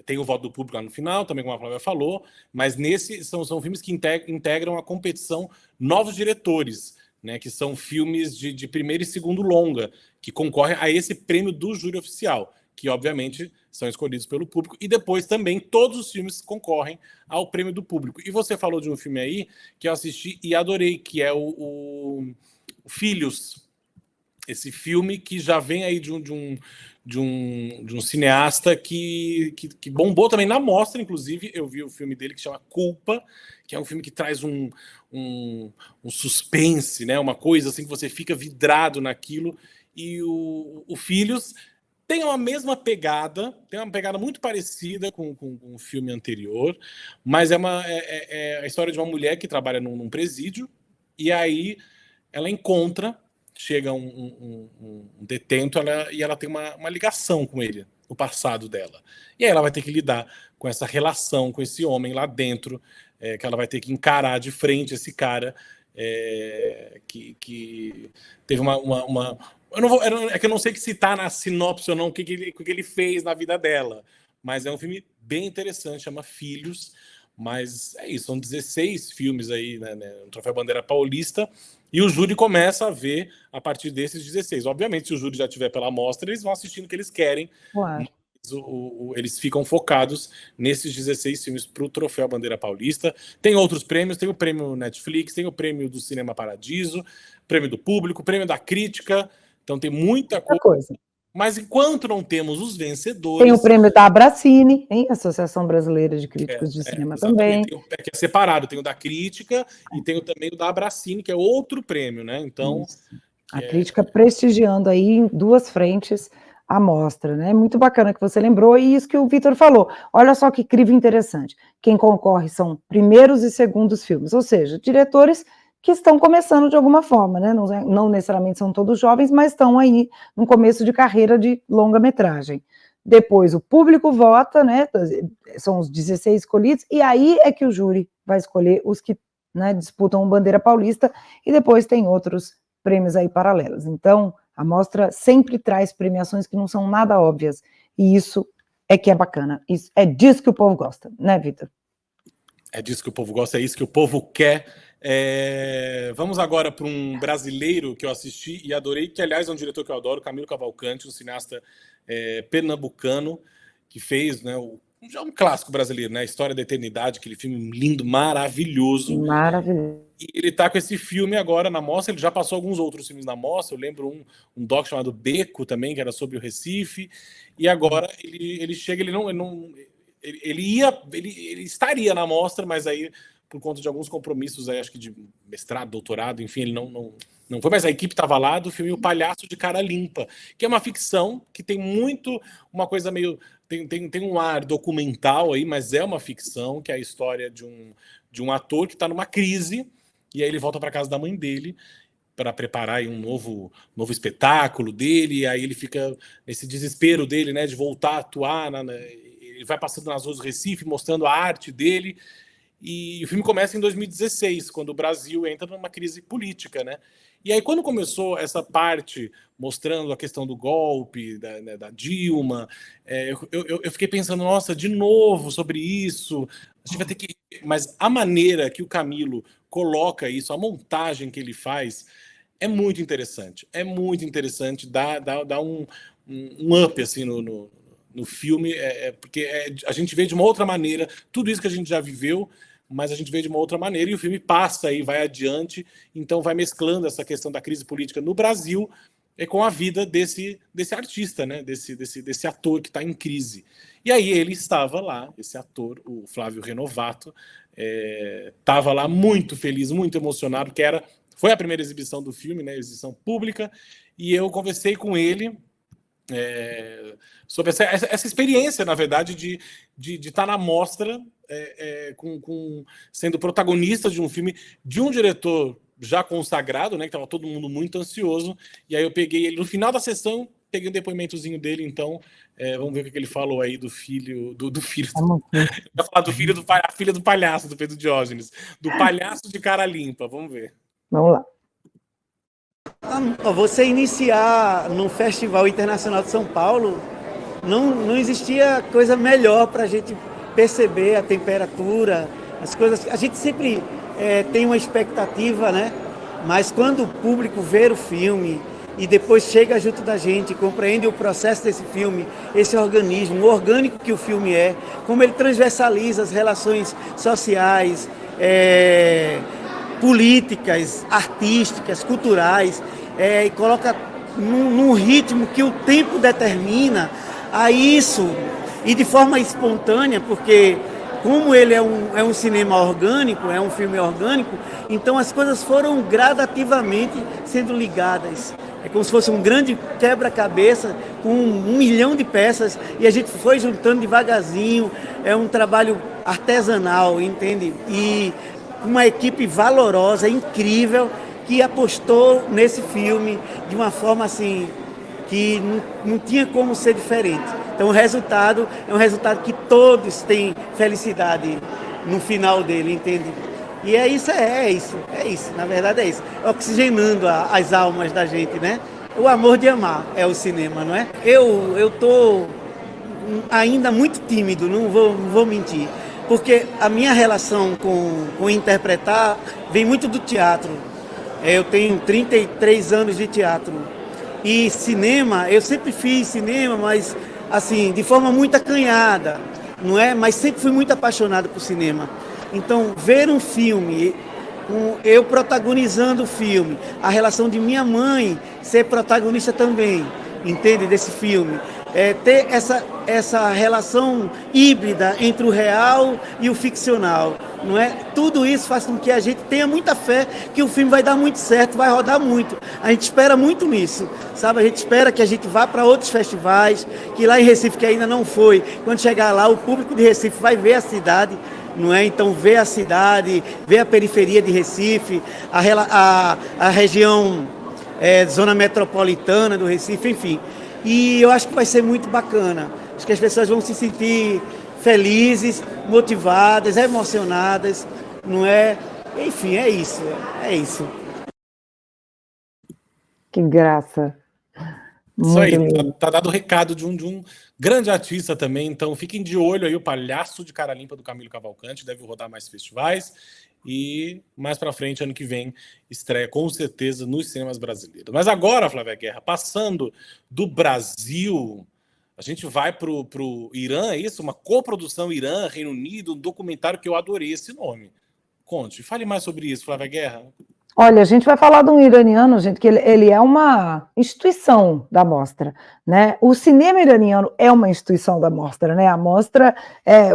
Tem o voto do público lá no final, também como a Flávia falou, mas nesse são filmes que integram a competição Novos Diretores, né, que são filmes de primeiro e segundo longa, que concorrem a esse prêmio do júri oficial, que obviamente são escolhidos pelo público, e depois também todos os filmes concorrem ao prêmio do público. E você falou de um filme aí que eu assisti e adorei, que é o Filhos. Esse filme que já vem aí de um cineasta que bombou também na mostra, inclusive. Eu vi o filme dele que chama Culpa, que é um filme que traz um suspense, né? Uma coisa assim que você fica vidrado naquilo. E o Filhos tem uma mesma pegada, tem uma pegada muito parecida com o filme anterior, mas é a história de uma mulher que trabalha num presídio, e aí ela chega um detento, e ela tem uma ligação com ele, o passado dela. E aí ela vai ter que lidar com essa relação com esse homem lá dentro, que ela vai ter que encarar de frente esse cara que teve uma é que eu não sei se tá na sinopse ou não o que ele fez na vida dela, mas é um filme bem interessante, chama Filhos, mas é isso, são 16 filmes aí, né, no Troféu Bandeira Paulista, e o júri começa a ver a partir desses 16. Obviamente, se o júri já tiver pela amostra, eles vão assistindo o que eles querem, Claro. mas eles ficam focados nesses 16 filmes para o Troféu Bandeira Paulista. Tem outros prêmios, tem o prêmio Netflix, tem o prêmio do Cinema Paradiso, prêmio do público, prêmio da crítica, então tem muita coisa. Mas enquanto não temos os vencedores... Tem o prêmio da Abracine, hein? Associação Brasileira de Críticos de Cinema também. Que é separado, tem o da crítica e tem também o da Abracine, que é outro prêmio, né? Então... A crítica prestigiando aí em duas frentes a mostra, né? Muito bacana que você lembrou, e isso que o Vitor falou. Olha só que crivo interessante. Quem concorre são primeiros e segundos filmes, ou seja, diretores que estão começando de alguma forma, né? Não necessariamente são todos jovens, mas estão aí no começo de carreira de longa-metragem. Depois o público vota, né? São os 16 escolhidos, e aí é que o júri vai escolher os que, né, disputam o Bandeira Paulista, e depois tem outros prêmios aí paralelos. Então, a mostra sempre traz premiações que não são nada óbvias, e isso é que é bacana. Isso, é disso que o povo gosta, né, Vitor? É disso que o povo gosta, é isso que o povo quer. Vamos agora para um brasileiro que eu assisti e adorei, que aliás é um diretor que eu adoro, Camilo Cavalcante, um cineasta pernambucano, que fez, né, já um clássico brasileiro, né, a História da Eternidade, aquele filme lindo, maravilhoso. Maravilhoso. E ele está com esse filme agora na mostra, ele já passou alguns outros filmes na mostra, eu lembro um doc chamado Beco também, que era sobre o Recife, e agora ele chega, ele estaria na mostra, mas aí por conta de alguns compromissos aí, acho que de mestrado, doutorado, enfim, ele não foi, mas a equipe estava lá do filme O Palhaço de Cara Limpa, que é uma ficção que tem muito uma coisa meio... Tem um ar documental aí, mas é uma ficção, que é a história de um ator que está numa crise, e aí ele volta para casa da mãe dele para preparar aí um novo espetáculo dele, e aí ele fica nesse desespero dele, né, de voltar a atuar, ele vai passando nas ruas do Recife, mostrando a arte dele, e o filme começa em 2016, quando o Brasil entra numa crise política, né? E aí, quando começou essa parte mostrando a questão do golpe, da Dilma, eu fiquei pensando, nossa, de novo sobre isso, a gente vai ter que... Mas a maneira que o Camilo coloca isso, a montagem que ele faz, é muito interessante. É muito interessante, dá um up, assim, no filme, porque a gente vê de uma outra maneira tudo isso que a gente já viveu, mas a gente vê de uma outra maneira, e o filme passa e vai adiante, então vai mesclando essa questão da crise política no Brasil com a vida desse artista, né? Desse ator que está em crise. E aí ele estava lá, esse ator, o Flávio Renovato, estava lá muito feliz, muito emocionado, porque foi a primeira exibição do filme, né? Exibição pública, e eu conversei com ele sobre essa experiência, na verdade, de estar na mostra sendo protagonista de um filme de um diretor já consagrado, né, que estava todo mundo muito ansioso, e aí eu peguei ele no final da sessão, peguei um depoimentozinho dele, então vamos ver o que ele falou aí do filho eu ia falar do filho a filha do palhaço, do Pedro Diógenes, do palhaço de cara limpa, vamos ver. Vamos lá. Você iniciar no Festival Internacional de São Paulo, não existia coisa melhor para a gente perceber a temperatura, as coisas. A gente sempre tem uma expectativa, né? Mas quando o público vê o filme e depois chega junto da gente, compreende o processo desse filme, esse organismo, o orgânico que o filme como ele transversaliza as relações sociais, políticas, artísticas, culturais, e coloca num ritmo que o tempo determina a isso, e de forma espontânea, porque como ele é um cinema orgânico, é um filme orgânico, então as coisas foram gradativamente sendo ligadas. É como se fosse um grande quebra-cabeça com 1 milhão de peças, e a gente foi juntando devagarzinho, é um trabalho artesanal, entende? E uma equipe valorosa, incrível, que apostou nesse filme de uma forma assim que não tinha como ser diferente. Então o resultado é um resultado que todos têm felicidade no final dele, entende? E é isso, na verdade é isso. Oxigenando as almas da gente, né? O amor de amar é o cinema, não é? Eu tô ainda muito tímido, não vou mentir, porque a minha relação com interpretar vem muito do teatro. Eu tenho 33 anos de teatro. E cinema, eu sempre fiz cinema, mas assim, de forma muito acanhada, não é? Mas sempre fui muito apaixonado por cinema. Então, ver um filme, eu protagonizando o filme, a relação de minha mãe ser protagonista também, entende, desse filme, ter essa relação híbrida entre o real e o ficcional, não é? Tudo isso faz com que a gente tenha muita fé que o filme vai dar muito certo, vai rodar muito. A gente espera muito nisso, sabe? A gente espera que a gente vá para outros festivais, que lá em Recife, que ainda não foi, quando chegar lá, o público de Recife vai ver a cidade, não é? Então, ver a cidade, ver a periferia de Recife, a região, zona metropolitana do Recife, enfim. E eu acho que vai ser muito bacana. Acho que as pessoas vão se sentir felizes, motivadas, emocionadas, não é? Enfim, é isso. Que graça. Isso aí, Muito tá dado o recado de um grande artista também, então fiquem de olho aí, o Palhaço de Cara Limpa do Camilo Cavalcante, deve rodar mais festivais, e mais pra frente, ano que vem, estreia com certeza nos cinemas brasileiros. Mas agora, Flávia Guerra, passando do Brasil, a gente vai pro Irã, é isso? Uma coprodução Irã, Reino Unido, um documentário que eu adorei esse nome. Conte, fale mais sobre isso, Flávia Guerra. Olha, a gente vai falar de um iraniano, gente, que ele é uma instituição da mostra, né? O cinema iraniano é uma instituição da mostra, né? A mostra,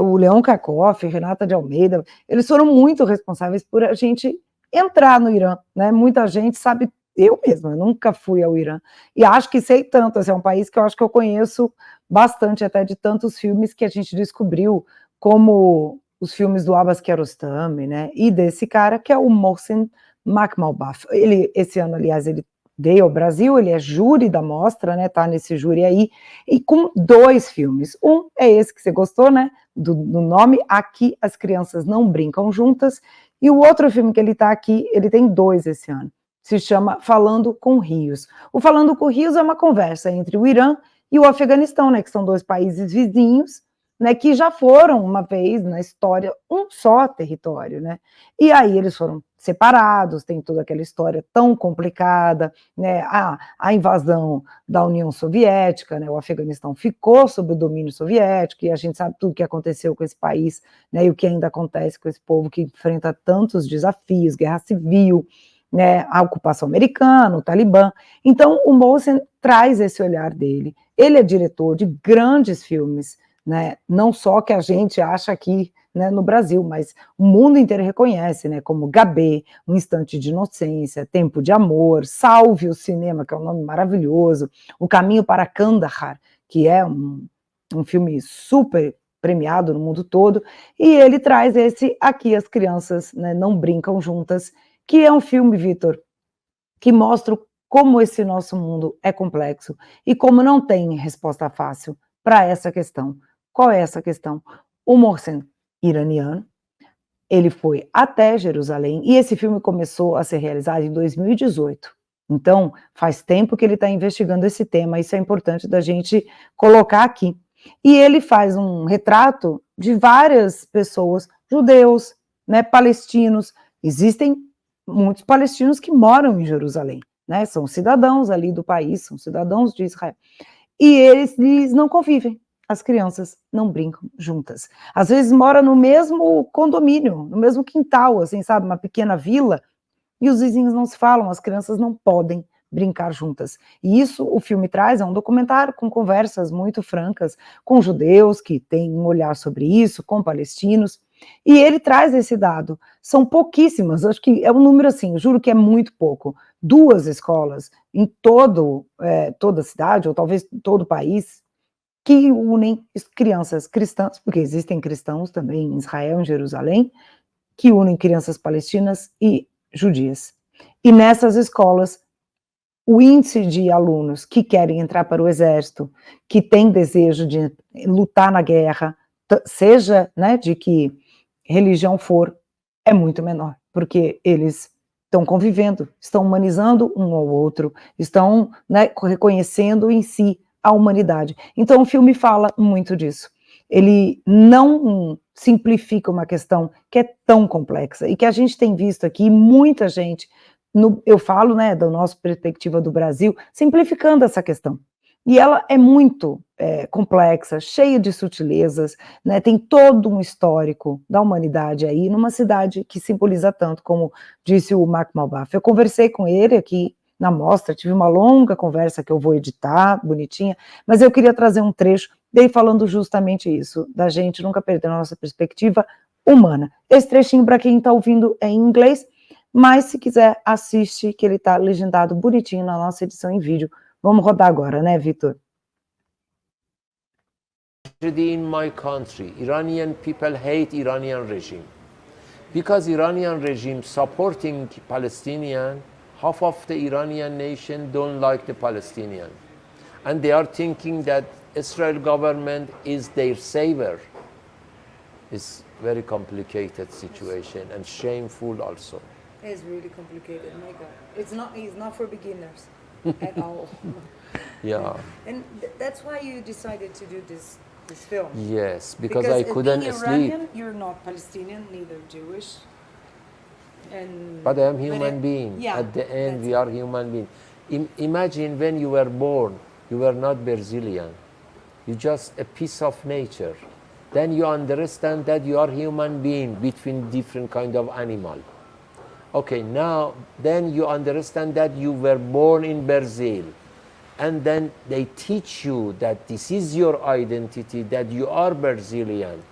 o Leon Kakoff, Renata de Almeida, eles foram muito responsáveis por a gente entrar no Irã, né? Muita gente sabe, eu mesma, nunca fui ao Irã, e acho que sei tanto, assim, é um país que eu acho que eu conheço bastante, até de tantos filmes que a gente descobriu, como os filmes do Abbas Kiarostami, né? E desse cara que é o Mohsen Makhmalbaf. Ele, esse ano, aliás, ele veio ao Brasil, ele é júri da mostra, né, tá nesse júri aí, e com 2 filmes. Um é esse que você gostou, né, do nome, Aqui as Crianças Não Brincam Juntas, e o outro filme que ele tá aqui, ele tem 2 esse ano, se chama Falando com Rios. O Falando com Rios é uma conversa entre o Irã e o Afeganistão, né, que são 2 países vizinhos, né, que já foram uma vez na história um só território, né, e aí eles foram separados, tem toda aquela história tão complicada, né, a invasão da União Soviética, né, o Afeganistão ficou sob o domínio soviético, e a gente sabe tudo o que aconteceu com esse país, né, e o que ainda acontece com esse povo que enfrenta tantos desafios, guerra civil, né, a ocupação americana, o Talibã. Então, o Mohsen traz esse olhar dele. Ele é diretor de grandes filmes, né, não só que a gente acha aqui, né, no Brasil, mas o mundo inteiro reconhece, né, como Gabé, Um Instante de Inocência, Tempo de Amor, Salve o Cinema, que é um nome maravilhoso, O Caminho para Kandahar, que é um filme super premiado no mundo todo, e ele traz esse Aqui as Crianças, né, Não Brincam Juntas, que é um filme, Vitor, que mostra como esse nosso mundo é complexo e como não tem resposta fácil para essa questão. Qual é essa questão? O Mohsen, iraniano, ele foi até Jerusalém e esse filme começou a ser realizado em 2018. Então, faz tempo que ele está investigando esse tema, isso é importante da gente colocar aqui. E ele faz um retrato de várias pessoas, judeus, né, palestinos. Existem muitos palestinos que moram em Jerusalém, né, são cidadãos ali do país, são cidadãos de Israel. E eles não convivem, as crianças não brincam juntas. Às vezes moram no mesmo condomínio, no mesmo quintal, assim, sabe, uma pequena vila, e os vizinhos não se falam, as crianças não podem brincar juntas. E isso o filme traz, é um documentário com conversas muito francas com judeus que têm um olhar sobre isso, com palestinos, e ele traz esse dado. São pouquíssimas, acho que é um número assim, juro que é muito pouco, 2 escolas em toda a cidade, ou talvez todo o país, que unem crianças cristãs, porque existem cristãos também em Israel, em Jerusalém, que unem crianças palestinas e judias. E nessas escolas, o índice de alunos que querem entrar para o exército, que têm desejo de lutar na guerra, seja, né, de que religião for, é muito menor, porque eles estão convivendo, estão humanizando um ao outro, estão, né, reconhecendo em si a humanidade. Então o filme fala muito disso. Ele não simplifica uma questão que é tão complexa e que a gente tem visto aqui, muita gente, eu falo, né, da nossa perspectiva do Brasil, simplificando essa questão. E ela é muito complexa, cheia de sutilezas, né, tem todo um histórico da humanidade aí, numa cidade que simboliza tanto, como disse o Mark Malbaf. Eu conversei com ele aqui na mostra, tive uma longa conversa que eu vou editar, bonitinha, mas eu queria trazer um trecho dele falando justamente isso, da gente nunca perder a nossa perspectiva humana. Esse trechinho, para quem está ouvindo, é em inglês, mas se quiser, assiste, que ele está legendado bonitinho na nossa edição em vídeo. Vamos rodar agora, né, Vitor? In my country, Iranian people hate Iranian regime. Because Iranian regime supporting Palestinian, half of the Iranian nation don't like the Palestinian. And they are thinking that Israel government is their savior. It's very complicated situation and shameful also. It's really complicated, my God. It's not for beginners at all. Yeah. And that's why you decided to do this film. Yes, because I couldn't being sleep. Iranian, you're not Palestinian, neither Jewish. But I am human being. Yeah, At the end, we are human being. Imagine when you were born, you were not Brazilian. You're just a piece of nature. Then you understand that you are human being between different kind of animal. Okay, now, then you understand that you were born in Brazil. And then they teach you that this is your identity, that you are Brazilian.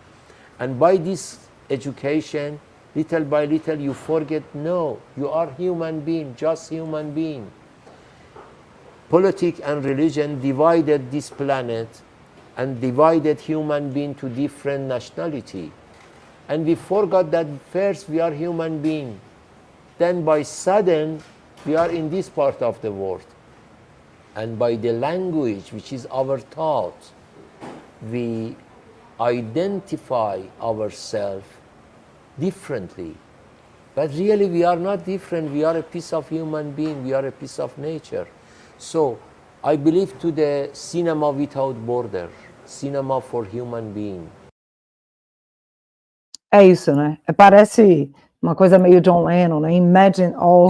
And by this education, little by little, you forget, no, you are human being, just human being. Politics and religion divided this planet and divided human being to different nationality. And we forgot that first we are human being. Then by sudden, we are in this part of the world. And by the language, which is our thought, we identify ourselves differently. But really, we are not different. We are a piece of human being. We are a piece of nature. So, I believe to the cinema without border, cinema for human being. É isso, né? Parece uma coisa meio John Lennon, né? Imagine all.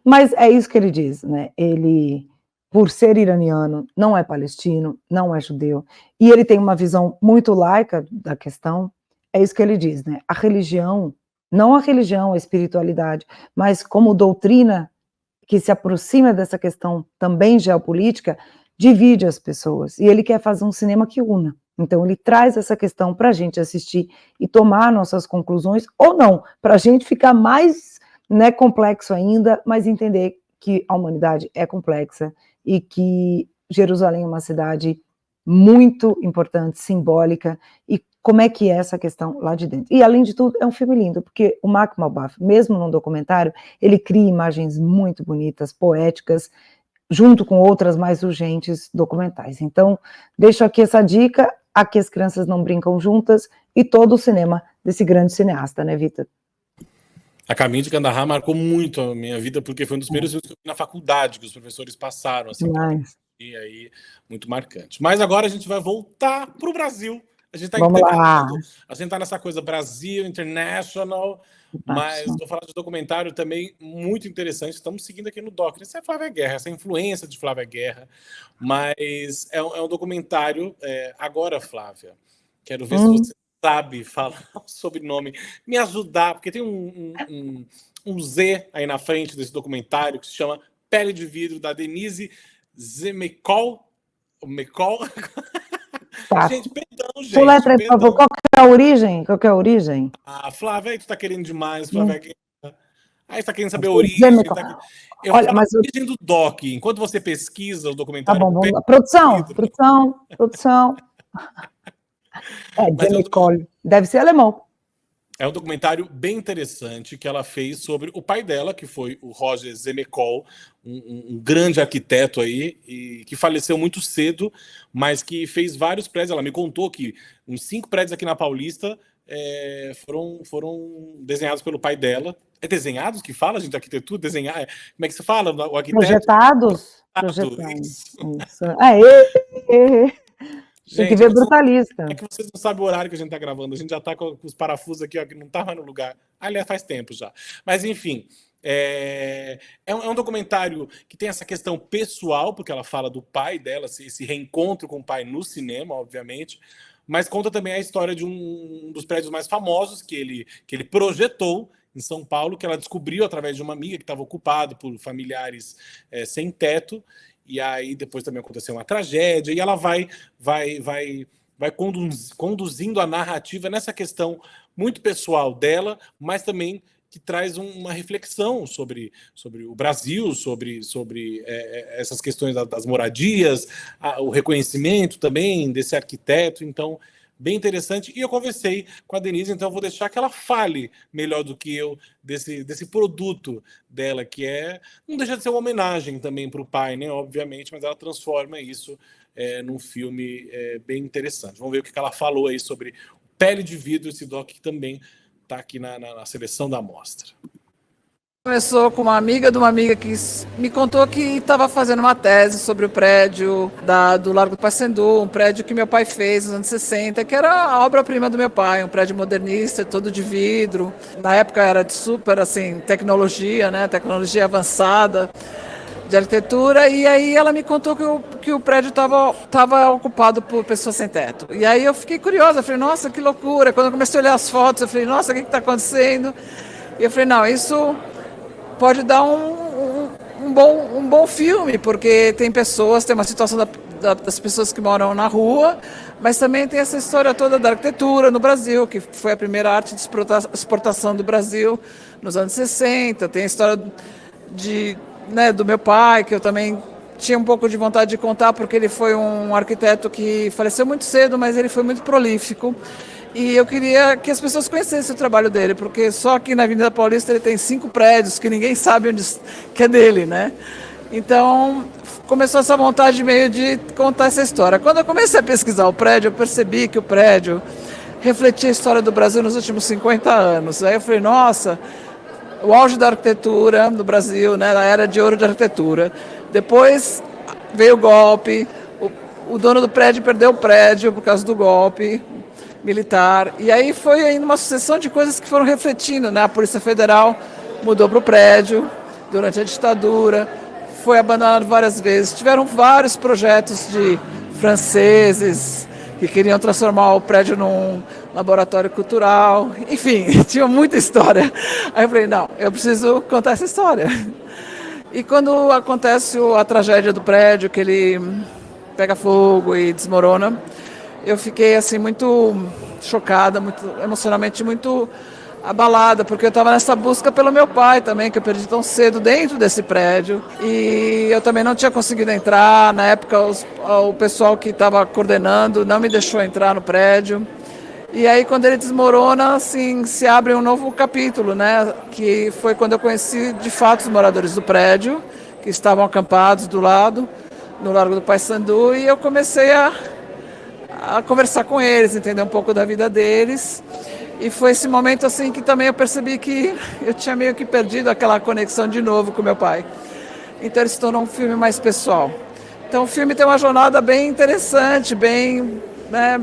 Mas é isso que ele diz, né? Ele, por ser iraniano, não é palestino, não é judeu, e ele tem uma visão muito laica da questão. É isso que ele diz, né? A religião não a religião, a espiritualidade, mas como doutrina que se aproxima dessa questão também geopolítica, divide as pessoas, e ele quer fazer um cinema que una. Então ele traz essa questão para a gente assistir e tomar nossas conclusões, ou não, para a gente ficar mais, né, complexo ainda, mas entender que a humanidade é complexa e que Jerusalém é uma cidade muito importante, simbólica, e como é que é essa questão lá de dentro. E, além de tudo, é um filme lindo, porque o Mark Malbaf, mesmo num documentário, ele cria imagens muito bonitas, poéticas, junto com outras mais urgentes documentais. Então, deixo aqui essa dica, Aqui as Crianças Não Brincam Juntas, e todo o cinema desse grande cineasta, né, Vitor? A Caminho de Kandahar marcou muito a minha vida, porque foi um dos primeiros filmes que eu vi na faculdade, que os professores passaram, assim, e aí, muito marcante. Mas agora a gente vai voltar para o Brasil. A gente está nessa coisa Brasil, International, mas vou falar de documentário também muito interessante. Estamos seguindo aqui no Doc. Isso é Flávia Guerra, essa influência de Flávia Guerra, mas é um documentário. Agora, Flávia, quero ver se você sabe falar o sobrenome, me ajudar, porque tem um Z aí na frente desse documentário que se chama Pele de Vidro, da Denise Zemecol. Tá. Gente, perdão, gente. Soletra, por favor, qual que é a origem? Qual que é a origem? Ah, Flávia, aí tu tá querendo demais, Flávia. Aí você tá querendo saber a origem. Eu Olha, falo a origem do Doc. Enquanto você pesquisa o documentário... Tá bom, vamos lá. Produção. Zemecol. Deve ser alemão. É um documentário bem interessante que ela fez sobre o pai dela, que foi o Roger Zemecol, um grande arquiteto aí, e que faleceu muito cedo, mas que fez vários prédios. Ela me contou que uns 5 prédios aqui na Paulista foram desenhados pelo pai dela. É desenhados que fala, gente, arquitetura? Desenhar? Como é que se fala? O arquiteto? Projetados. Isso. Gente, tem que ver Brutalista. É que vocês não sabem o horário que a gente tá gravando. A gente já tá com os parafusos aqui, ó, que não tá mais no lugar. Aliás, faz tempo já. Mas, enfim, é um documentário que tem essa questão pessoal, porque ela fala do pai dela, esse reencontro com o pai no cinema, obviamente, mas conta também a história de um dos prédios mais famosos que ele projetou em São Paulo, que ela descobriu através de uma amiga que estava ocupado por familiares sem teto. E aí depois também aconteceu uma tragédia, e ela vai conduzindo a narrativa nessa questão muito pessoal dela, mas também que traz uma reflexão sobre o Brasil, sobre essas questões das moradias, o reconhecimento também desse arquiteto. Então, bem interessante. E eu conversei com a Denise, então eu vou deixar que ela fale melhor do que eu desse produto dela, que não deixa de ser uma homenagem também para o pai, né? Obviamente, mas ela transforma isso num filme bem interessante. Vamos ver o que ela falou aí sobre Pele de Vidro, esse doc que também está aqui na seleção da mostra. Começou com uma amiga de uma amiga que me contou que estava fazendo uma tese sobre o prédio do Largo do Paissandu, um prédio que meu pai fez nos anos 60, que era a obra-prima do meu pai, um prédio modernista, todo de vidro. Na época era de super assim, tecnologia, né? Tecnologia avançada de arquitetura, e aí ela me contou que o prédio estava ocupado por pessoas sem teto. E aí eu fiquei curiosa, falei, nossa, que loucura. Quando eu comecei a olhar as fotos, eu falei, nossa, o que está acontecendo? E eu falei, não, isso pode dar um bom filme, porque tem uma situação das pessoas que moram na rua, mas também tem essa história toda da arquitetura no Brasil, que foi a primeira arte de exportação do Brasil nos anos 60, tem a história do meu pai, que eu também tinha um pouco de vontade de contar, porque ele foi um arquiteto que faleceu muito cedo, mas ele foi muito prolífico. E eu queria que as pessoas conhecessem o trabalho dele, porque só aqui na Avenida Paulista ele tem 5 prédios que ninguém sabe que é dele, né? Então, começou essa vontade meio de contar essa história. Quando eu comecei a pesquisar o prédio, eu percebi que o prédio refletia a história do Brasil nos últimos 50 anos. Aí eu falei, nossa, o auge da arquitetura do Brasil, né, na era de ouro da arquitetura. Depois veio o golpe, o dono do prédio perdeu o prédio por causa do golpe militar, e aí foi ainda uma sucessão de coisas que foram refletindo, né? A Polícia Federal mudou para o prédio durante a ditadura, foi abandonado várias vezes, tiveram vários projetos de franceses que queriam transformar o prédio laboratório cultural, enfim, tinha muita história. Aí eu falei, não, eu preciso contar essa história. E quando acontece a tragédia do prédio, que ele pega fogo e desmorona, eu fiquei assim muito chocada, muito emocionalmente muito abalada, porque eu estava nessa busca pelo meu pai também, que eu perdi tão cedo dentro desse prédio, e eu também não tinha conseguido entrar. Na época o pessoal que estava coordenando não me deixou entrar no prédio. E aí, quando ele desmorona, assim, se abre um novo capítulo, né? Que foi quando eu conheci, de fato, os moradores do prédio, que estavam acampados do lado, no Largo do Paissandu, e eu comecei a conversar com eles, entender um pouco da vida deles. E foi esse momento, assim, que também eu percebi que eu tinha meio que perdido aquela conexão de novo com meu pai. Então, ele se tornou um filme mais pessoal. Então, o filme tem uma jornada bem interessante, bem, né,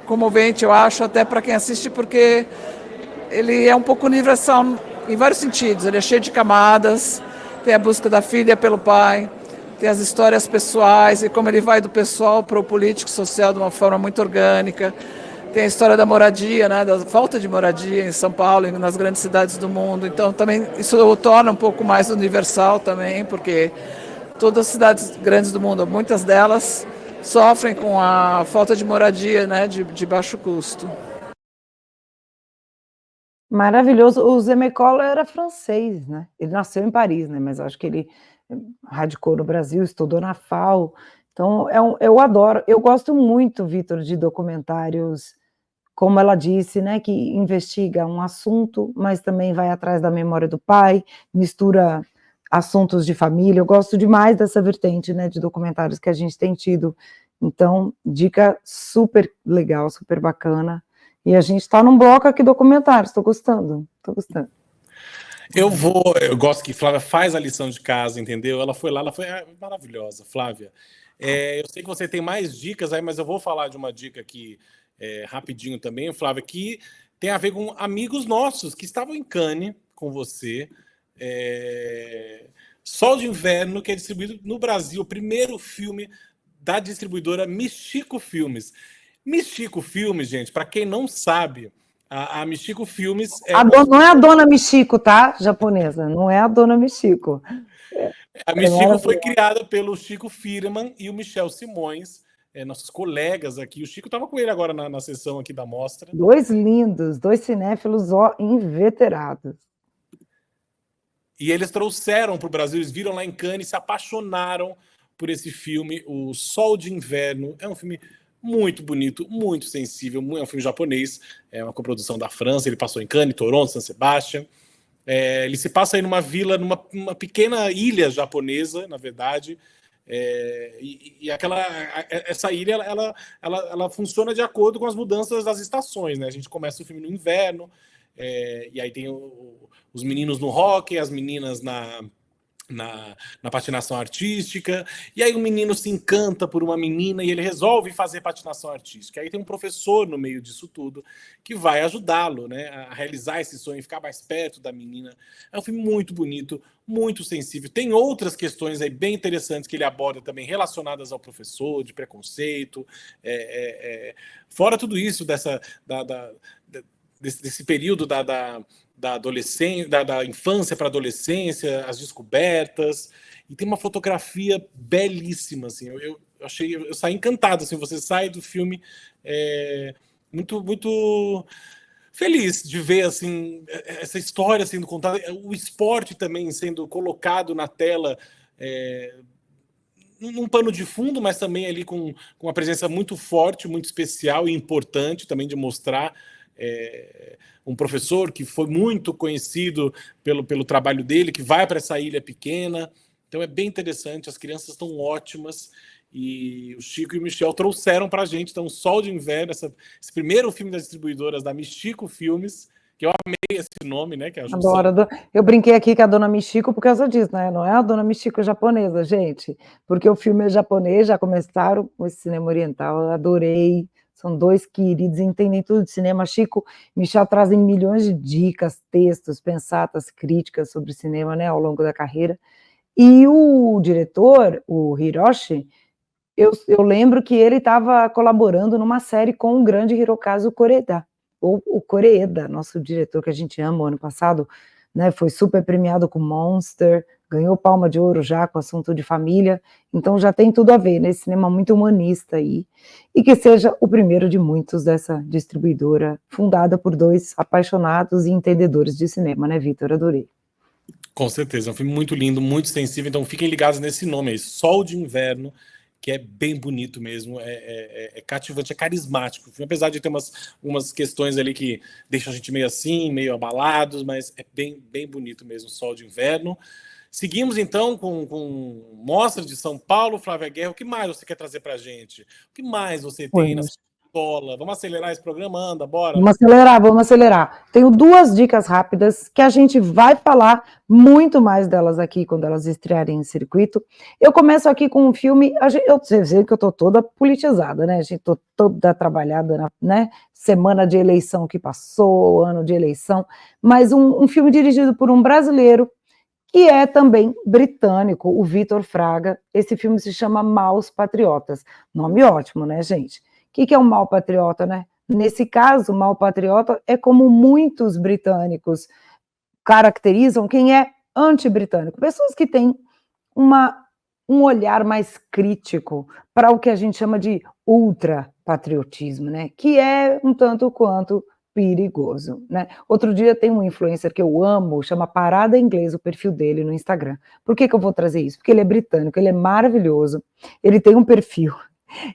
comovente, eu acho, até para quem assiste, porque ele é um pouco universal em vários sentidos. Ele é cheio de camadas, tem a busca da filha pelo pai, tem as histórias pessoais e como ele vai do pessoal para o político social de uma forma muito orgânica. Tem a história da moradia, né, da falta de moradia em São Paulo e nas grandes cidades do mundo. Então também isso o torna um pouco mais universal também, porque todas as cidades grandes do mundo, muitas delas sofrem com a falta de moradia, né, de baixo custo. Maravilhoso. O Zemeckis era francês, né? Ele nasceu em Paris, né? Mas acho que ele radicou no Brasil, estudou na FAO. Então, eu adoro, eu gosto muito, Vitor, de documentários, como ela disse, né, que investiga um assunto, mas também vai atrás da memória do pai, mistura assuntos de família. Eu gosto demais dessa vertente, né, de documentários que a gente tem tido. Então, dica super legal, super bacana. E a gente está num bloco aqui documentários, estou gostando. Eu gosto que Flávia faz a lição de casa, entendeu? Ela foi lá, ela foi maravilhosa, Flávia. Eu sei que você tem mais dicas aí, mas eu vou falar de uma dica aqui rapidinho também, Flávia, que tem a ver com amigos nossos que estavam em Cannes com você. Sol de Inverno, que é distribuído no Brasil, o primeiro filme da distribuidora Michico Filmes. Michico Filmes, gente, para quem não sabe, a Michico Filmes não é a dona Michico, tá? Japonesa, não é a dona Michico. A Michico foi criada pelo Chico Firman e o Michel Simões, nossos colegas aqui. O Chico estava com ele agora na sessão aqui da mostra. Dois lindos, dois cinéfilos inveterados. E eles trouxeram para o Brasil, eles viram lá em Cannes e se apaixonaram por esse filme, O Sol de Inverno. É um filme muito bonito, muito sensível, é um filme japonês, é uma coprodução da França, ele passou em Cannes, Toronto, San Sebastián. Ele se passa aí numa vila, numa pequena ilha japonesa, na verdade, essa ilha ela funciona de acordo com as mudanças das estações, né? A gente começa o filme no inverno, e aí tem os meninos no hóquei, as meninas na patinação artística, e aí o menino se encanta por uma menina e ele resolve fazer patinação artística. Aí tem um professor no meio disso tudo que vai ajudá-lo, né, a realizar esse sonho, ficar mais perto da menina. É um filme muito bonito, muito sensível. Tem outras questões aí bem interessantes que ele aborda também relacionadas ao professor, de preconceito. Fora tudo isso desse período da adolescência, da infância para a adolescência, as descobertas, e tem uma fotografia belíssima, assim, eu saí encantado, assim, você sai do filme muito, muito feliz de ver, assim, essa história sendo contada, o esporte também sendo colocado na tela, num pano de fundo, mas também ali com uma presença muito forte, muito especial e importante também de mostrar um professor que foi muito conhecido pelo trabalho dele, que vai para essa ilha pequena. Então é bem interessante, as crianças estão ótimas, e o Chico e o Michel trouxeram para a gente, então, Sol de Inverno, esse primeiro filme das distribuidoras da Michico Filmes, que eu amei esse nome, né? Que é a junção. Adoro. Eu brinquei aqui com a dona Michico por causa disso, né? Não é a dona Michico japonesa, gente, porque o filme é japonês, já começaram com esse cinema oriental, eu adorei. São dois queridos, entendem tudo de cinema. Chico e Michel trazem milhões de dicas, textos, pensatas, críticas sobre cinema, né, ao longo da carreira. E o diretor, o Hiroshi, Eu lembro que ele estava colaborando numa série com o grande Hirokazu Koreeda, ou o Koreeda, nosso diretor que a gente ama, o ano passado, né, foi super premiado com Monster, ganhou Palma de Ouro já com Assunto de Família, então já tem tudo a ver, nesse cinema muito humanista aí, e que seja o primeiro de muitos dessa distribuidora, fundada por 2 apaixonados e entendedores de cinema, né, Vitor? Adorei. Com certeza, é um filme muito lindo, muito sensível, então fiquem ligados nesse nome aí, Sol de Inverno, que é bem bonito mesmo, é cativante, é carismático. O filme, apesar de ter umas questões ali que deixam a gente meio assim, meio abalados, mas é bem, bem bonito mesmo, Sol de Inverno. Seguimos então com Mostra de São Paulo, Flávia Guerra. O que mais você quer trazer pra gente? O que mais você tem aí na sua escola? Vamos acelerar esse programa? Anda, bora. Vamos acelerar. Tenho 2 dicas rápidas que a gente vai falar muito mais delas aqui quando elas estrearem em circuito. Eu começo aqui com um filme, eu sei que eu tô toda politizada, né? A gente tô toda trabalhada, né? Semana de eleição que passou, ano de eleição, mas um filme dirigido por um brasileiro que é também britânico, o Vitor Fraga. Esse filme se chama Maus Patriotas. Nome ótimo, né, gente? O que é um mau patriota, né? Nesse caso, mau patriota é como muitos britânicos caracterizam quem é anti-britânico. Pessoas que têm um olhar mais crítico para o que a gente chama de ultrapatriotismo, né? Que é um tanto quanto perigoso, né? Outro dia tem um influencer que eu amo, chama Parada Inglês, o perfil dele no Instagram. Por que eu vou trazer isso? Porque ele é britânico, ele é maravilhoso, ele tem um perfil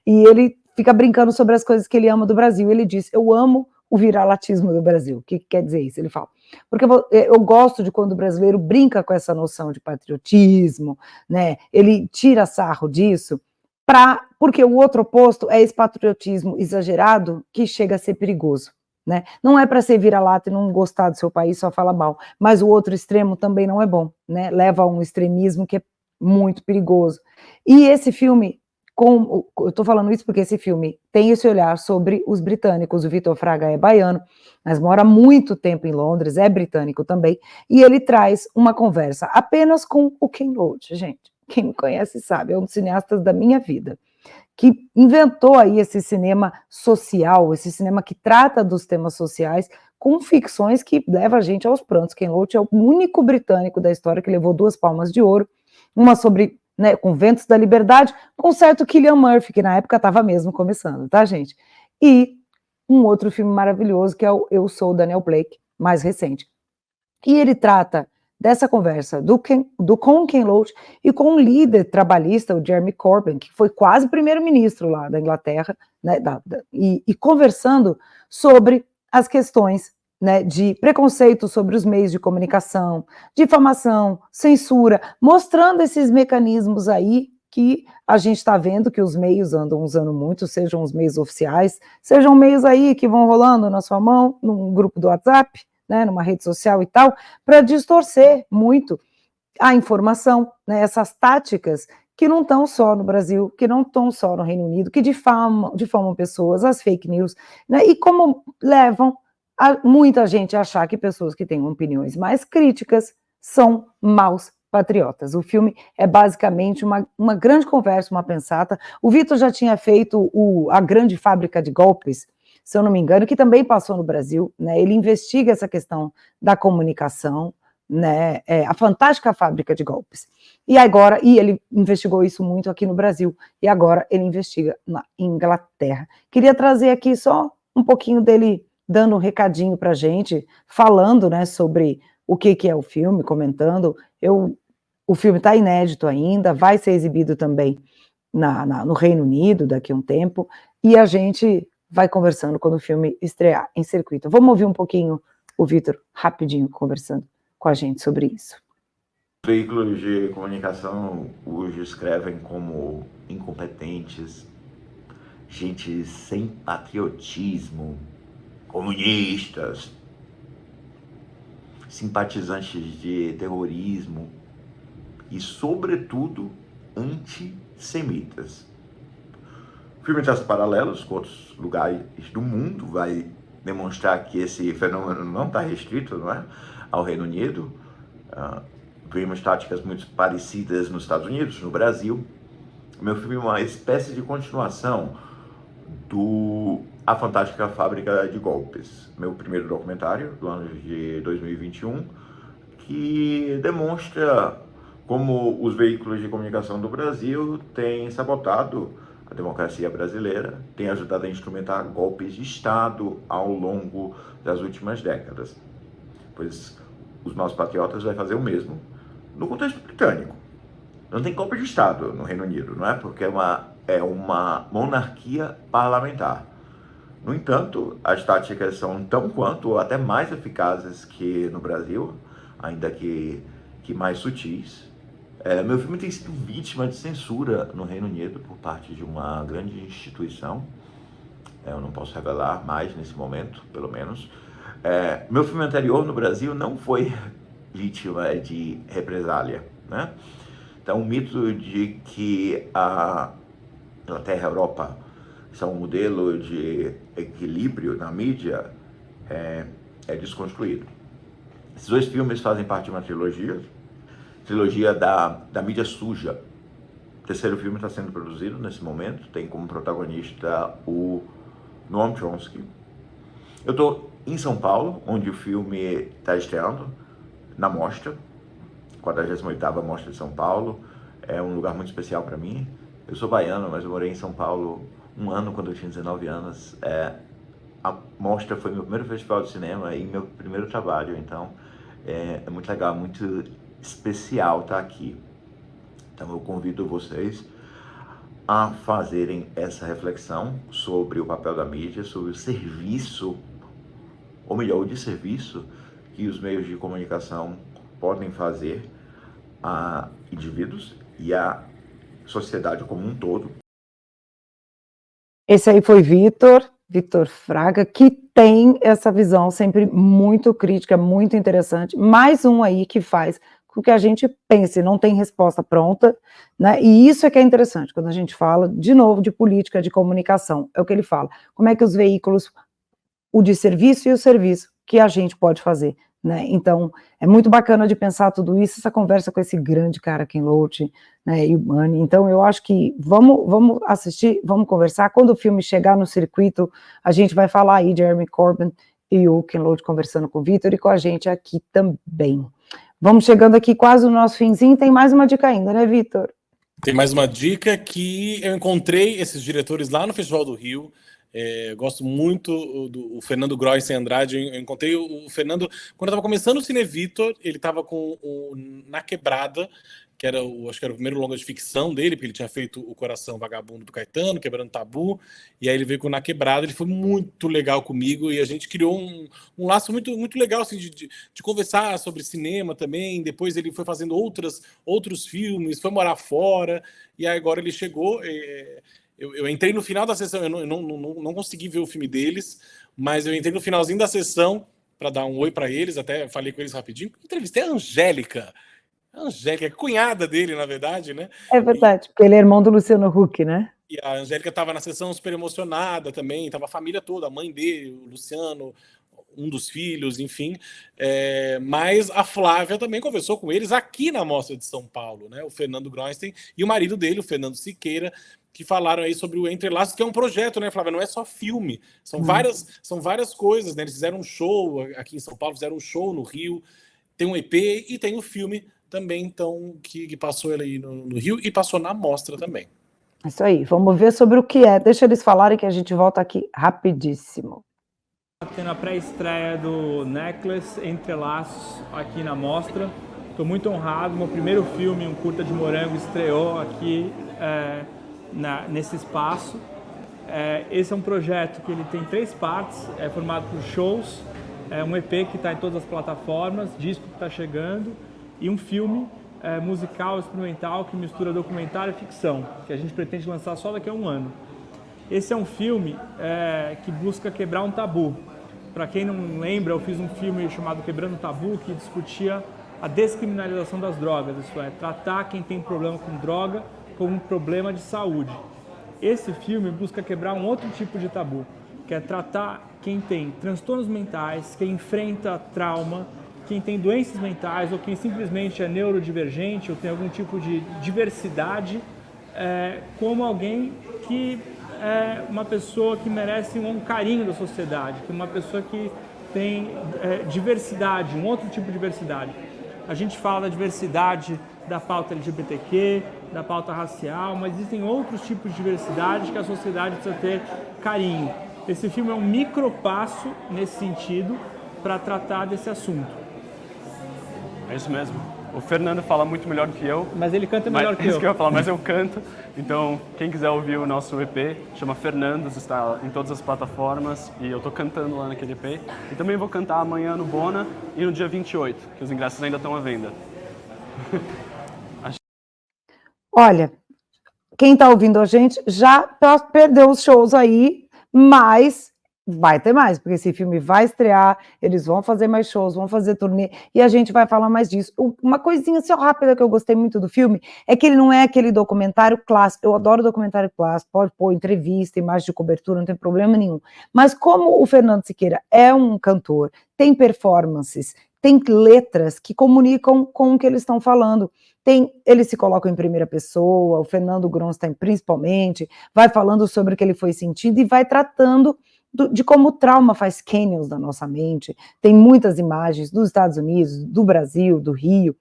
e ele fica brincando sobre as coisas que ele ama do Brasil. Ele diz, eu amo o viralatismo do Brasil. O que quer dizer isso? Ele fala, porque eu gosto de quando o brasileiro brinca com essa noção de patriotismo, né? Ele tira sarro disso, porque o outro oposto é esse patriotismo exagerado que chega a ser perigoso. Né? Não é para ser vira-lata e não gostar do seu país, só fala mal, mas o outro extremo também não é bom, né? Leva a um extremismo que é muito perigoso. E esse filme, eu estou falando isso porque esse filme tem esse olhar sobre os britânicos. O Vitor Fraga é baiano, mas mora muito tempo em Londres, é britânico também, e ele traz uma conversa apenas com o Ken Loach, gente. Quem me conhece sabe, é um dos cineastas da minha vida, que inventou aí esse cinema social, esse cinema que trata dos temas sociais, com ficções que leva a gente aos prantos. Ken Loach é o único britânico da história que levou 2 Palmas de Ouro, uma sobre, né, com Ventos da Liberdade, com certo Cillian Murphy, que na época estava mesmo começando, tá, gente? E um outro filme maravilhoso, que é o Eu Sou Daniel Blake, mais recente. E ele trata dessa conversa com Ken Loach e com um líder trabalhista, o Jeremy Corbyn, que foi quase primeiro-ministro lá da Inglaterra, né, e conversando sobre as questões, né, de preconceito sobre os meios de comunicação, difamação, censura, mostrando esses mecanismos aí que a gente está vendo que os meios andam usando muito, sejam os meios oficiais, sejam meios aí que vão rolando na sua mão, num grupo do WhatsApp, né, numa rede social e tal, para distorcer muito a informação, né, essas táticas que não estão só no Brasil, que não estão só no Reino Unido, que difamam pessoas, as fake news, né, e como levam muita gente a achar que pessoas que têm opiniões mais críticas são maus patriotas. O filme é basicamente uma grande conversa, uma pensata. O Vitor já tinha feito A Grande Fábrica de Golpes, se eu não me engano, que também passou no Brasil, né? Ele investiga essa questão da comunicação, né? A Fantástica Fábrica de Golpes. E ele investigou isso muito aqui no Brasil, e agora ele investiga na Inglaterra. Queria trazer aqui só um pouquinho dele dando um recadinho pra gente, falando, né, sobre o que é o filme, comentando. O filme está inédito ainda, vai ser exibido também no Reino Unido daqui a um tempo, e a gente vai conversando quando o filme estrear em circuito. Vamos ouvir um pouquinho o Vitor, rapidinho, conversando com a gente sobre isso. Veículos de comunicação os descrevem como incompetentes, gente sem patriotismo, comunistas, simpatizantes de terrorismo e, sobretudo, antissemitas. O filme traça paralelos com outros lugares do mundo, vai demonstrar que esse fenômeno não está restrito, não é, ao Reino Unido. Vimos táticas muito parecidas nos Estados Unidos, no Brasil, Meu filme é uma espécie de continuação do A Fantástica Fábrica de Golpes, meu primeiro documentário do ano de 2021, que demonstra como os veículos de comunicação do Brasil têm sabotado a democracia brasileira, têm ajudado a instrumentar golpes de Estado ao longo das últimas décadas. Pois os maus patriotas vão fazer o mesmo no contexto britânico. Não tem golpe de Estado no Reino Unido, não é? Porque é uma monarquia parlamentar. No entanto, as táticas são tão quanto ou até mais eficazes que no Brasil, ainda que mais sutis. Meu filme tem sido vítima de censura no Reino Unido por parte de uma grande instituição. Eu não posso revelar mais nesse momento, pelo menos. Meu filme anterior no Brasil não foi vítima de represália, né? Então, o mito de que a Inglaterra e a Europa são um modelo de equilíbrio na mídia é desconstruído. Esses dois filmes fazem parte de uma trilogia da mídia suja. O terceiro filme está sendo produzido nesse momento, tem como protagonista o Noam Chomsky. Eu estou em São Paulo, onde o filme está estreando, na Mostra, 48ª Mostra de São Paulo. É um lugar muito especial para mim. Eu sou baiano, mas eu morei em São Paulo um ano quando eu tinha 19 anos. A Mostra foi meu primeiro festival de cinema e meu primeiro trabalho, então é muito legal, muito especial estar aqui. Então eu convido vocês a fazerem essa reflexão sobre o papel da mídia, sobre o serviço, ou melhor, o desserviço que os meios de comunicação podem fazer a indivíduos e a sociedade como um todo. Esse aí foi Vitor Fraga, que tem essa visão sempre muito crítica, muito interessante. Mais um aí que faz com que a gente pense, não tem resposta pronta, né? E isso é que é interessante, quando a gente fala, de novo, de política, de comunicação, é o que ele fala. Como é que os veículos, o desserviço e o serviço que a gente pode fazer, né? Então, é muito bacana de pensar tudo isso, essa conversa com esse grande cara, Ken Loach, né, e o Mani. Então, eu acho que vamos assistir, vamos conversar. Quando o filme chegar no circuito, a gente vai falar aí de Jeremy Corbyn e o Ken Loach conversando com o Vitor e com a gente aqui também. Vamos chegando aqui quase no nosso finzinho, tem mais uma dica ainda, né, Vitor? Tem mais uma dica que eu encontrei esses diretores lá no Festival do Rio. Gosto muito do Fernando Grois e Andrade. Eu encontrei o Fernando quando eu estava começando o Cine Vitor. Ele estava com o Na Quebrada, que era acho que era o primeiro longa de ficção dele, porque ele tinha feito O Coração Vagabundo do Caetano, Quebrando Tabu, e aí ele veio com o Na Quebrada. Ele foi muito legal comigo e a gente criou um laço muito, muito legal assim, de conversar sobre cinema também. Depois ele foi fazendo outros filmes, foi morar fora, e aí agora ele chegou. Eu entrei no final da sessão, eu não consegui ver o filme deles, mas eu entrei no finalzinho da sessão para dar um oi para eles, até falei com eles rapidinho. Entrevistei a Angélica, cunhada dele, na verdade, né? É verdade, porque ele é irmão do Luciano Huck, né? E a Angélica estava na sessão super emocionada também, estava a família toda, a mãe dele, o Luciano, um dos filhos, enfim. Mas a Flávia também conversou com eles aqui na Mostra de São Paulo, né? O Fernando Groenstein e o marido dele, o Fernando Siqueira, que falaram aí sobre o Entrelaços, que é um projeto, né, Flávia? Não é só filme, são várias coisas, né? Eles fizeram um show aqui em São Paulo, fizeram um show no Rio, tem um EP e tem um filme também, então, que passou ele aí no Rio e passou na Mostra também. Isso aí, vamos ver sobre o que é. Deixa eles falarem que a gente volta aqui rapidíssimo. Tendo a pré-estreia do Necklace, Entrelaços, aqui na Mostra. Estou muito honrado, meu primeiro filme, um curta de morango, estreou aqui nesse espaço. Esse é um projeto que ele tem 3 partes, é formado por shows, um EP que está em todas as plataformas, disco que está chegando e um filme musical experimental que mistura documentário e ficção, que a gente pretende lançar só daqui a um ano. Esse é um filme que busca quebrar um tabu. Para quem não lembra, eu fiz um filme chamado Quebrando Tabu, que discutia a descriminalização das drogas, isso é, tratar quem tem problema com droga como um problema de saúde. Esse filme busca quebrar um outro tipo de tabu, que é tratar quem tem transtornos mentais, quem enfrenta trauma, quem tem doenças mentais ou quem simplesmente é neurodivergente ou tem algum tipo de diversidade como alguém que é uma pessoa que merece um carinho da sociedade, que é uma pessoa que tem diversidade, um outro tipo de diversidade. A gente fala da diversidade da pauta LGBTQ, da pauta racial, mas existem outros tipos de diversidade que a sociedade precisa ter carinho. Esse filme é um micropasso nesse sentido para tratar desse assunto. É isso mesmo. O Fernando fala muito melhor do que eu. Mas ele canta melhor que eu. Isso que eu ia falar, mas eu canto. Então, quem quiser ouvir o nosso EP, chama Fernandos, está em todas as plataformas e eu estou cantando lá naquele EP. E também vou cantar amanhã no Bona e no dia 28, que os ingressos ainda estão à venda. Olha, quem está ouvindo a gente já perdeu os shows aí, mas vai ter mais, porque esse filme vai estrear, eles vão fazer mais shows, vão fazer turnê, e a gente vai falar mais disso. Uma coisinha assim, rápida que eu gostei muito do filme, é que ele não é aquele documentário clássico, eu adoro documentário clássico, pode pôr entrevista, imagem de cobertura, não tem problema nenhum, mas como o Fernando Siqueira é um cantor, tem performances, tem letras que comunicam com o que eles estão falando. Eles se colocam em primeira pessoa, o Fernando Gronstein principalmente, vai falando sobre o que ele foi sentindo e vai tratando de como o trauma faz canyons na nossa mente. Tem muitas imagens dos Estados Unidos, do Brasil, do Rio,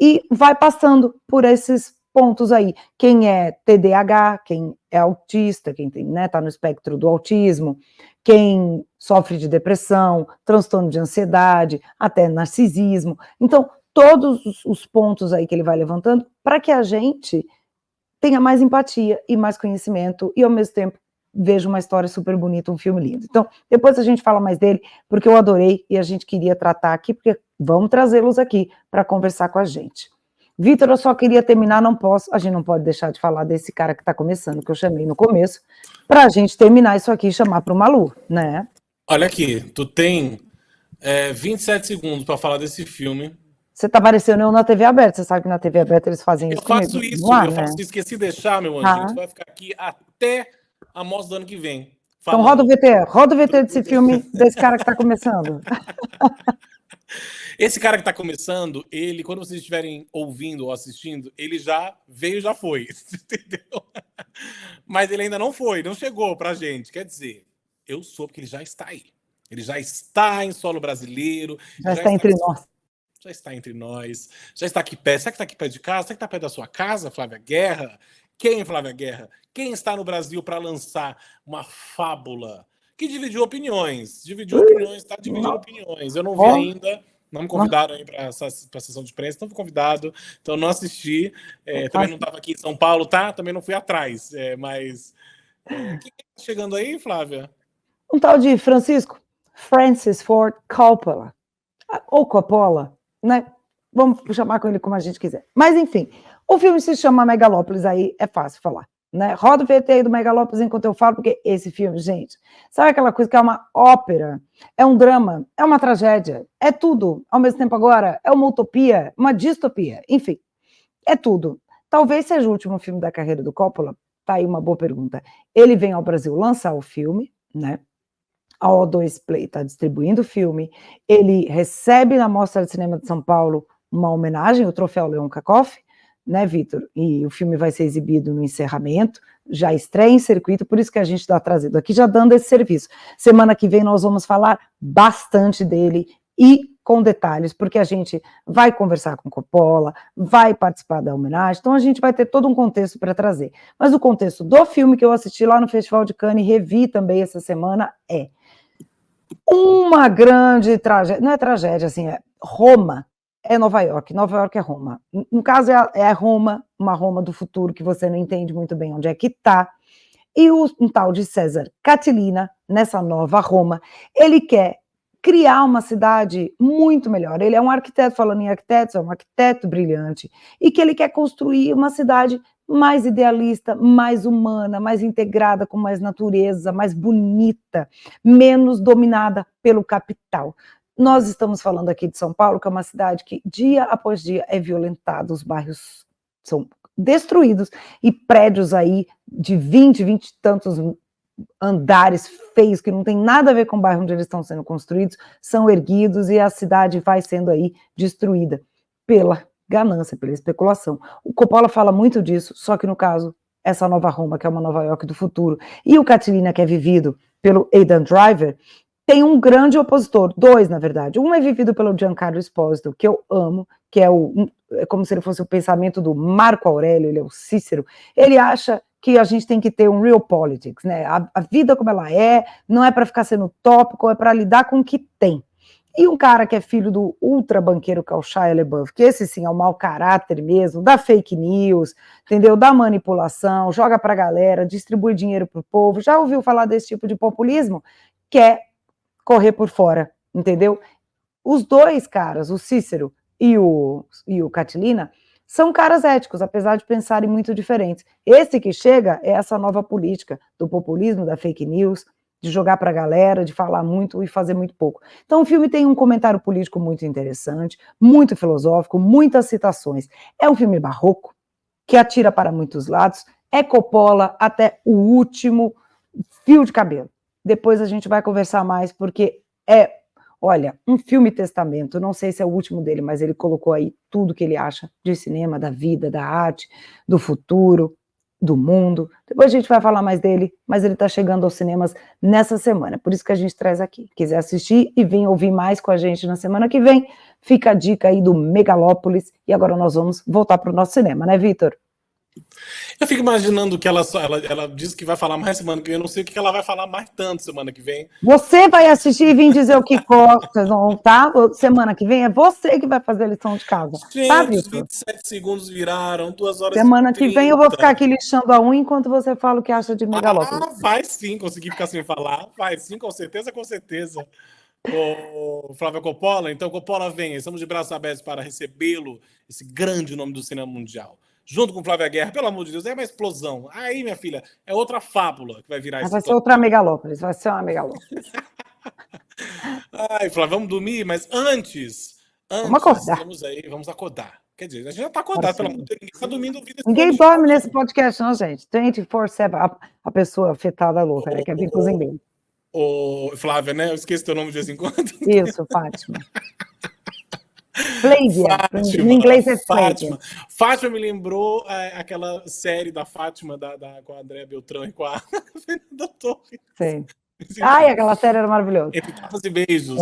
e vai passando por esses pontos aí. Quem é TDAH, quem é autista, quem tá no espectro do autismo, quem sofre de depressão, transtorno de ansiedade, até narcisismo. Então, todos os pontos aí que ele vai levantando, para que a gente tenha mais empatia e mais conhecimento, e ao mesmo tempo veja uma história super bonita, um filme lindo. Então, depois a gente fala mais dele, porque eu adorei, e a gente queria tratar aqui, porque vamos trazê-los aqui para conversar com a gente. Vitor, eu só queria terminar, a gente não pode deixar de falar desse cara que está começando, que eu chamei no começo, para a gente terminar isso aqui e chamar para o Malu, né? Olha aqui, tu tem 27 segundos para falar desse filme. Você tá parecendo eu na TV aberta, você sabe que na TV aberta eles fazem isso comigo. Eu faço isso, esqueci de deixar, meu anjinho, tu vai ficar aqui até a mostra do ano que vem. Então roda o VT desse filme, desse cara que tá começando. Esse cara que está começando, ele, quando vocês estiverem ouvindo ou assistindo, ele já veio, já foi, entendeu? Mas ele ainda não foi, não chegou pra gente. Quer dizer, eu soube que ele já está aí. Ele já está em solo brasileiro. Já está entre nós. Já está entre nós. Já está aqui perto. Será que está aqui perto de casa? Será que está perto da sua casa, Flávia Guerra? Quem, Flávia Guerra? Quem está no Brasil para lançar uma fábula que dividiu opiniões? Está dividindo opiniões. Eu não vi ainda. Não me convidaram aí para essa sessão de imprensa, não fui convidado, então não assisti. Também não estava aqui em São Paulo, tá? Também não fui atrás. Mas o que está chegando aí, Flávia? Um tal de Francis Ford Coppola, ou Coppola, né? Vamos chamar com ele como a gente quiser. Mas, enfim, o filme se chama Megalópolis, aí é fácil falar. Né? Roda o VT aí do Megalópolis enquanto eu falo, porque esse filme, gente, sabe aquela coisa que é uma ópera, é um drama, é uma tragédia, é tudo, ao mesmo tempo agora, é uma utopia, uma distopia, enfim, é tudo. Talvez seja o último filme da carreira do Coppola, tá aí uma boa pergunta. Ele vem ao Brasil lançar o filme, né? A O2 Play está distribuindo o filme, ele recebe na Mostra de Cinema de São Paulo uma homenagem, o troféu Leon Kakoff, né, Vitor? E o filme vai ser exibido no encerramento, já estreia em circuito, por isso que a gente está trazendo aqui, já dando esse serviço. Semana que vem nós vamos falar bastante dele e com detalhes, porque a gente vai conversar com Coppola, vai participar da homenagem, então a gente vai ter todo um contexto para trazer. Mas o contexto do filme que eu assisti lá no Festival de Cannes e revi também essa semana é uma grande tragédia, não é tragédia, assim, é Roma, é Nova York é Roma. No caso, é Roma, uma Roma do futuro que você não entende muito bem onde é que está. E um tal de César Catilina, nessa nova Roma, ele quer criar uma cidade muito melhor. Ele é um arquiteto, falando em arquitetos, é um arquiteto brilhante, e que ele quer construir uma cidade mais idealista, mais humana, mais integrada com mais natureza, mais bonita, menos dominada pelo capital. Nós estamos falando aqui de São Paulo, que é uma cidade que dia após dia é violentada, os bairros são destruídos e prédios aí de 20 e tantos andares feios, que não tem nada a ver com o bairro onde eles estão sendo construídos, são erguidos e a cidade vai sendo aí destruída pela ganância, pela especulação. O Coppola fala muito disso, só que no caso essa nova Roma, que é uma Nova York do futuro, e o Catilina, que é vivido pelo Aidan Driver, tem um grande opositor, dois, na verdade. Um é vivido pelo Giancarlo Esposito, que eu amo, que é como se ele fosse o pensamento do Marco Aurélio, ele é o Cícero. Ele acha que a gente tem que ter um real politics, né? A vida como ela é, não é para ficar sendo tópico, é para lidar com o que tem. E um cara que é filho do ultra banqueiro, que é o Shia LaBeouf, que esse sim é o mau caráter mesmo, da fake news, entendeu? Da manipulação, joga pra galera, distribui dinheiro pro povo. Já ouviu falar desse tipo de populismo? Quer correr por fora, entendeu? Os dois caras, o Cícero e o Catilina, são caras éticos, apesar de pensarem muito diferentes. Esse que chega é essa nova política do populismo, da fake news, de jogar para a galera, de falar muito e fazer muito pouco. Então o filme tem um comentário político muito interessante, muito filosófico, muitas citações. É um filme barroco, que atira para muitos lados, é Coppola até o último fio de cabelo. Depois a gente vai conversar mais, porque olha, um filme testamento, não sei se é o último dele, mas ele colocou aí tudo que ele acha de cinema, da vida, da arte, do futuro, do mundo. Depois a gente vai falar mais dele, mas ele está chegando aos cinemas nessa semana, por isso que a gente traz aqui. Quiser assistir e vir ouvir mais com a gente na semana que vem, fica a dica aí do Megalópolis, e agora nós vamos voltar para o nosso cinema, né, Vitor? Eu fico imaginando que ela disse que vai falar mais semana que vem, eu não sei o que ela vai falar mais tanto semana que vem. Você vai assistir e vir dizer o que corta, tá? Semana que vem é você que vai fazer a lição de casa. Gente, Tá, 27 segundos viraram, 2 horas Semana e 30. que vem eu vou ficar aqui lixando a unha enquanto você fala o que acha de Megalópolis. Vai sim, conseguir ficar sem falar. Vai sim, com certeza, com certeza. O Flávio Coppola, então Coppola vem, estamos de braços abertos para recebê-lo, esse grande nome do cinema mundial. Junto com Flávia Guerra, pelo amor de Deus, é uma explosão. Aí, minha filha, é outra fábula que vai virar isso. Vai ser outra Megalópolis, vai ser uma Megalópolis. Ai, Flávio, vamos dormir, mas antes vamos acordar. Vamos acordar. Quer dizer, a gente já está acordado, pelo amor de Deus, ninguém está dormindo. Ninguém dorme nesse podcast, não, gente. 24/7, a pessoa afetada louca, né? Quer vir com os ingleses. Flávia, né? Eu esqueço teu nome de vez em quando. Isso, Fátima. Flávia, em inglês é Fátima. Fátima me lembrou aquela série da Fátima com a Andréa Beltrão e com a Fernanda Torres. Sim. Ai, aquela série era maravilhosa. Entre tapas e beijos.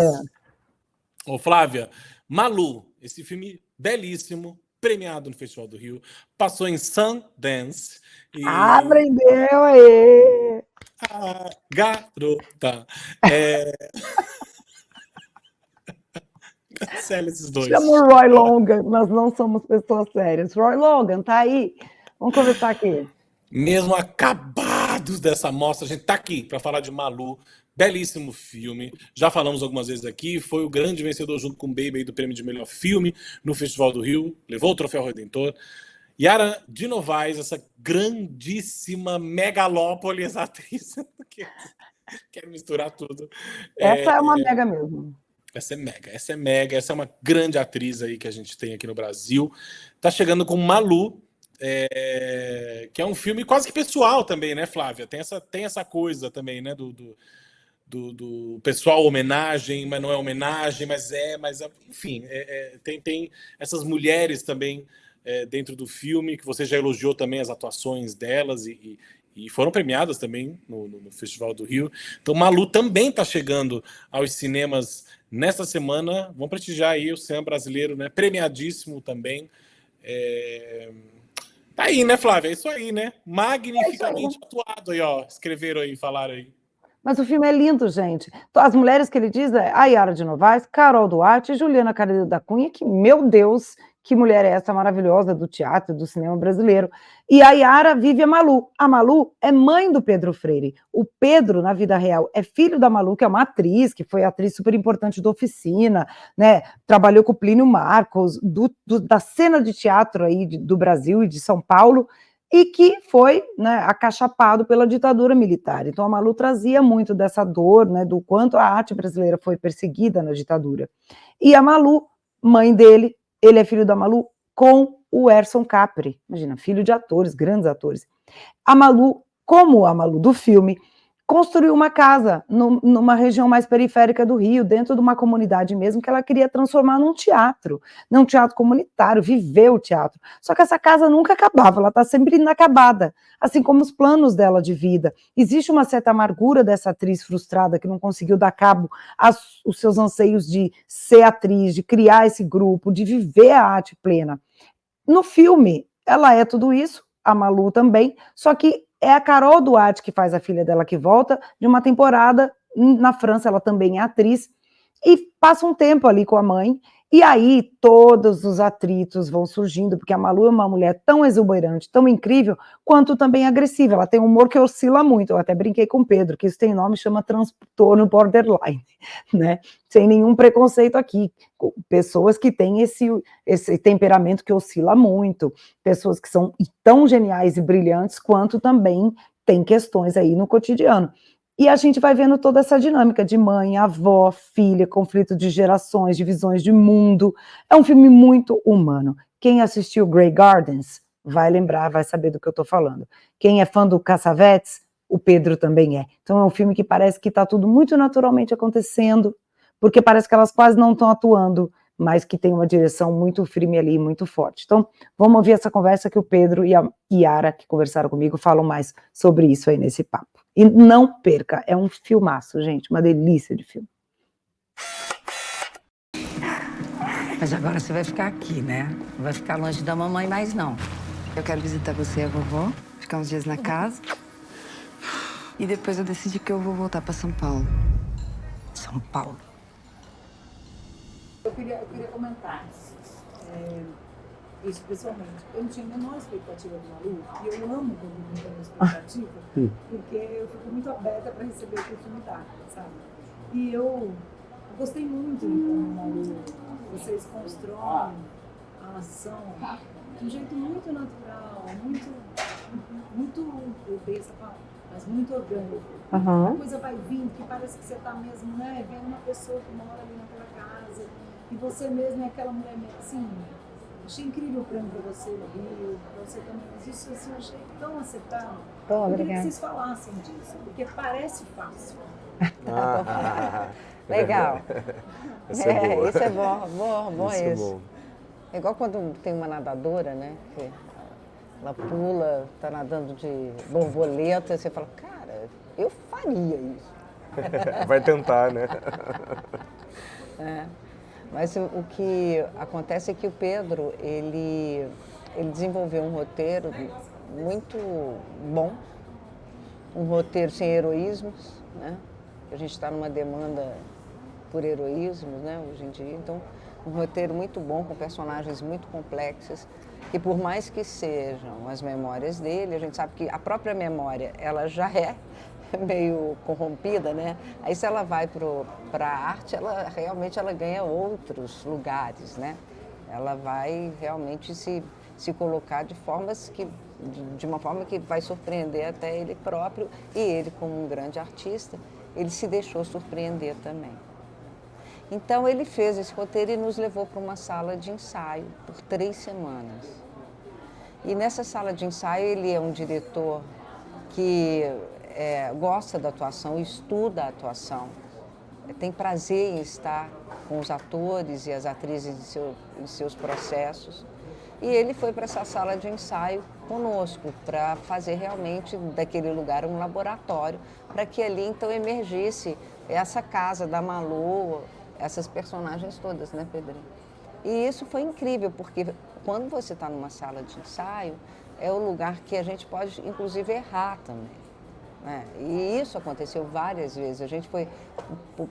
Ô, Flávia, Malu, esse filme belíssimo, premiado no Festival do Rio, passou em Sundance. Aprendeu aí! Garota. Cancela esses dois. Chama o Roy Logan, nós não somos pessoas sérias. Roy Logan, tá aí? Vamos conversar aqui. Mesmo acabados dessa mostra, a gente tá aqui para falar de Malu. Belíssimo filme. Já falamos algumas vezes aqui. Foi o grande vencedor junto com Baby aí do prêmio de melhor filme no Festival do Rio. Levou o troféu Redentor. Yara de Novaes, essa grandíssima megalópolis atriz. Quero misturar tudo. Essa é uma mega mesmo. Essa é mega, essa é uma grande atriz aí que a gente tem aqui no Brasil. Tá chegando com Malu, que é um filme quase que pessoal também, né, Flávia? Tem essa coisa também, né, do pessoal homenagem, mas não é homenagem, mas enfim, tem essas mulheres também dentro do filme, que você já elogiou também as atuações delas e foram premiadas também no Festival do Rio. Então, Malu também está chegando aos cinemas nesta semana. Vamos prestigiar aí o cinema brasileiro, né? Premiadíssimo também. Tá aí, né, Flávia? É isso aí, né? Magnificamente atuado aí, ó. Escreveram aí, falaram aí. Mas o filme é lindo, gente. As mulheres que ele diz é a Yara de Novaes, Carol Duarte e Juliana Carneiro da Cunha, que, meu Deus, que mulher é essa maravilhosa do teatro, do cinema brasileiro. E a Yara vive a Malu. A Malu é mãe do Pedro Freire. O Pedro, na vida real, é filho da Malu, que é uma atriz, que foi atriz super importante da Oficina, né? Trabalhou com o Plínio Marcos, da cena de teatro aí do Brasil e de São Paulo, e que foi, né, acachapado pela ditadura militar. Então a Malu trazia muito dessa dor, né, do quanto a arte brasileira foi perseguida na ditadura. E a Malu, mãe dele, ele é filho da Malu com o Erson Capri, imagina, filho de atores, grandes atores. A Malu, como a Malu do filme, construiu uma casa numa região mais periférica do Rio, dentro de uma comunidade mesmo, que ela queria transformar num teatro comunitário, viver o teatro. Só que essa casa nunca acabava, ela está sempre inacabada, assim como os planos dela de vida. Existe uma certa amargura dessa atriz frustrada que não conseguiu dar cabo aos seus anseios de ser atriz, de criar esse grupo, de viver a arte plena. No filme, ela é tudo isso, a Malu também, só que é a Carol Duarte que faz a filha dela que volta de uma temporada na França, ela também é atriz, e passa um tempo ali com a mãe, e aí todos os atritos vão surgindo, porque a Malu é uma mulher tão exuberante, tão incrível, quanto também agressiva, ela tem um humor que oscila muito, eu até brinquei com o Pedro, que isso tem nome, chama transtorno borderline, né, sem nenhum preconceito aqui, pessoas que têm esse temperamento que oscila muito, pessoas que são tão geniais e brilhantes, quanto também tem questões aí no cotidiano. E a gente vai vendo toda essa dinâmica de mãe, avó, filha, conflito de gerações, de visões de mundo. É um filme muito humano. Quem assistiu Grey Gardens vai lembrar, vai saber do que eu estou falando. Quem é fã do Cassavetes, o Pedro também é. Então é um filme que parece que está tudo muito naturalmente acontecendo, porque parece que elas quase não estão atuando, mas que tem uma direção muito firme ali, muito forte. Então, vamos ouvir essa conversa que o Pedro e a Yara, que conversaram comigo, falam mais sobre isso aí nesse papo. E não perca, é um filmaço, gente, uma delícia de filme. Mas agora você vai ficar aqui, né? Não vai ficar longe da mamãe mais, não. Eu quero visitar você e a vovó, ficar uns dias na casa. E depois eu decidi que eu vou voltar pra São Paulo. São Paulo. Eu queria comentar isso pessoalmente. Eu não tinha a menor expectativa do Malu, e eu amo quando não tenho expectativa, porque eu fico muito aberta para receber o que o filme dá, sabe? E eu gostei muito de como, Malu, vocês constroem a ação de um jeito muito natural, muito, eu dei essa palavra, mas muito orgânico. A coisa vai vindo, que parece que você está mesmo, né, vendo uma pessoa que mora ali naquela casa, e você mesmo é aquela mulher mesmo, assim. Achei incrível o prêmio para você no Rio, para você também, mas isso assim, eu achei tão acertado. Eu queria que vocês falassem disso, porque parece fácil. Legal. Isso é bom. Isso é bom Isso é bom. É igual quando tem uma nadadora, né, que ela pula, tá nadando de borboleta, você fala, cara, eu faria isso. Vai tentar, né? Mas o que acontece é que o Pedro, ele desenvolveu um roteiro muito bom, um roteiro sem heroísmos, né? A gente está numa demanda por heroísmos, né, hoje em dia, então um roteiro muito bom, com personagens muito complexos, que por mais que sejam as memórias dele, a gente sabe que a própria memória, ela já é meio corrompida, né? Aí se ela vai para a arte, ela realmente ganha outros lugares, né? Ela vai realmente se colocar de uma forma que vai surpreender até ele próprio, e ele, como um grande artista, ele se deixou surpreender também. Então ele fez esse roteiro e nos levou para uma sala de ensaio por 3 semanas. E nessa sala de ensaio ele é um diretor que gosta da atuação, estuda a atuação, tem prazer em estar com os atores e as atrizes em seus processos. E ele foi para essa sala de ensaio conosco, para fazer realmente daquele lugar um laboratório, para que ali então emergisse essa casa da Malu, essas personagens todas, né, Pedrinho? E isso foi incrível, porque quando você está numa sala de ensaio, é o lugar que a gente pode, inclusive, errar também. E isso aconteceu várias vezes. A gente foi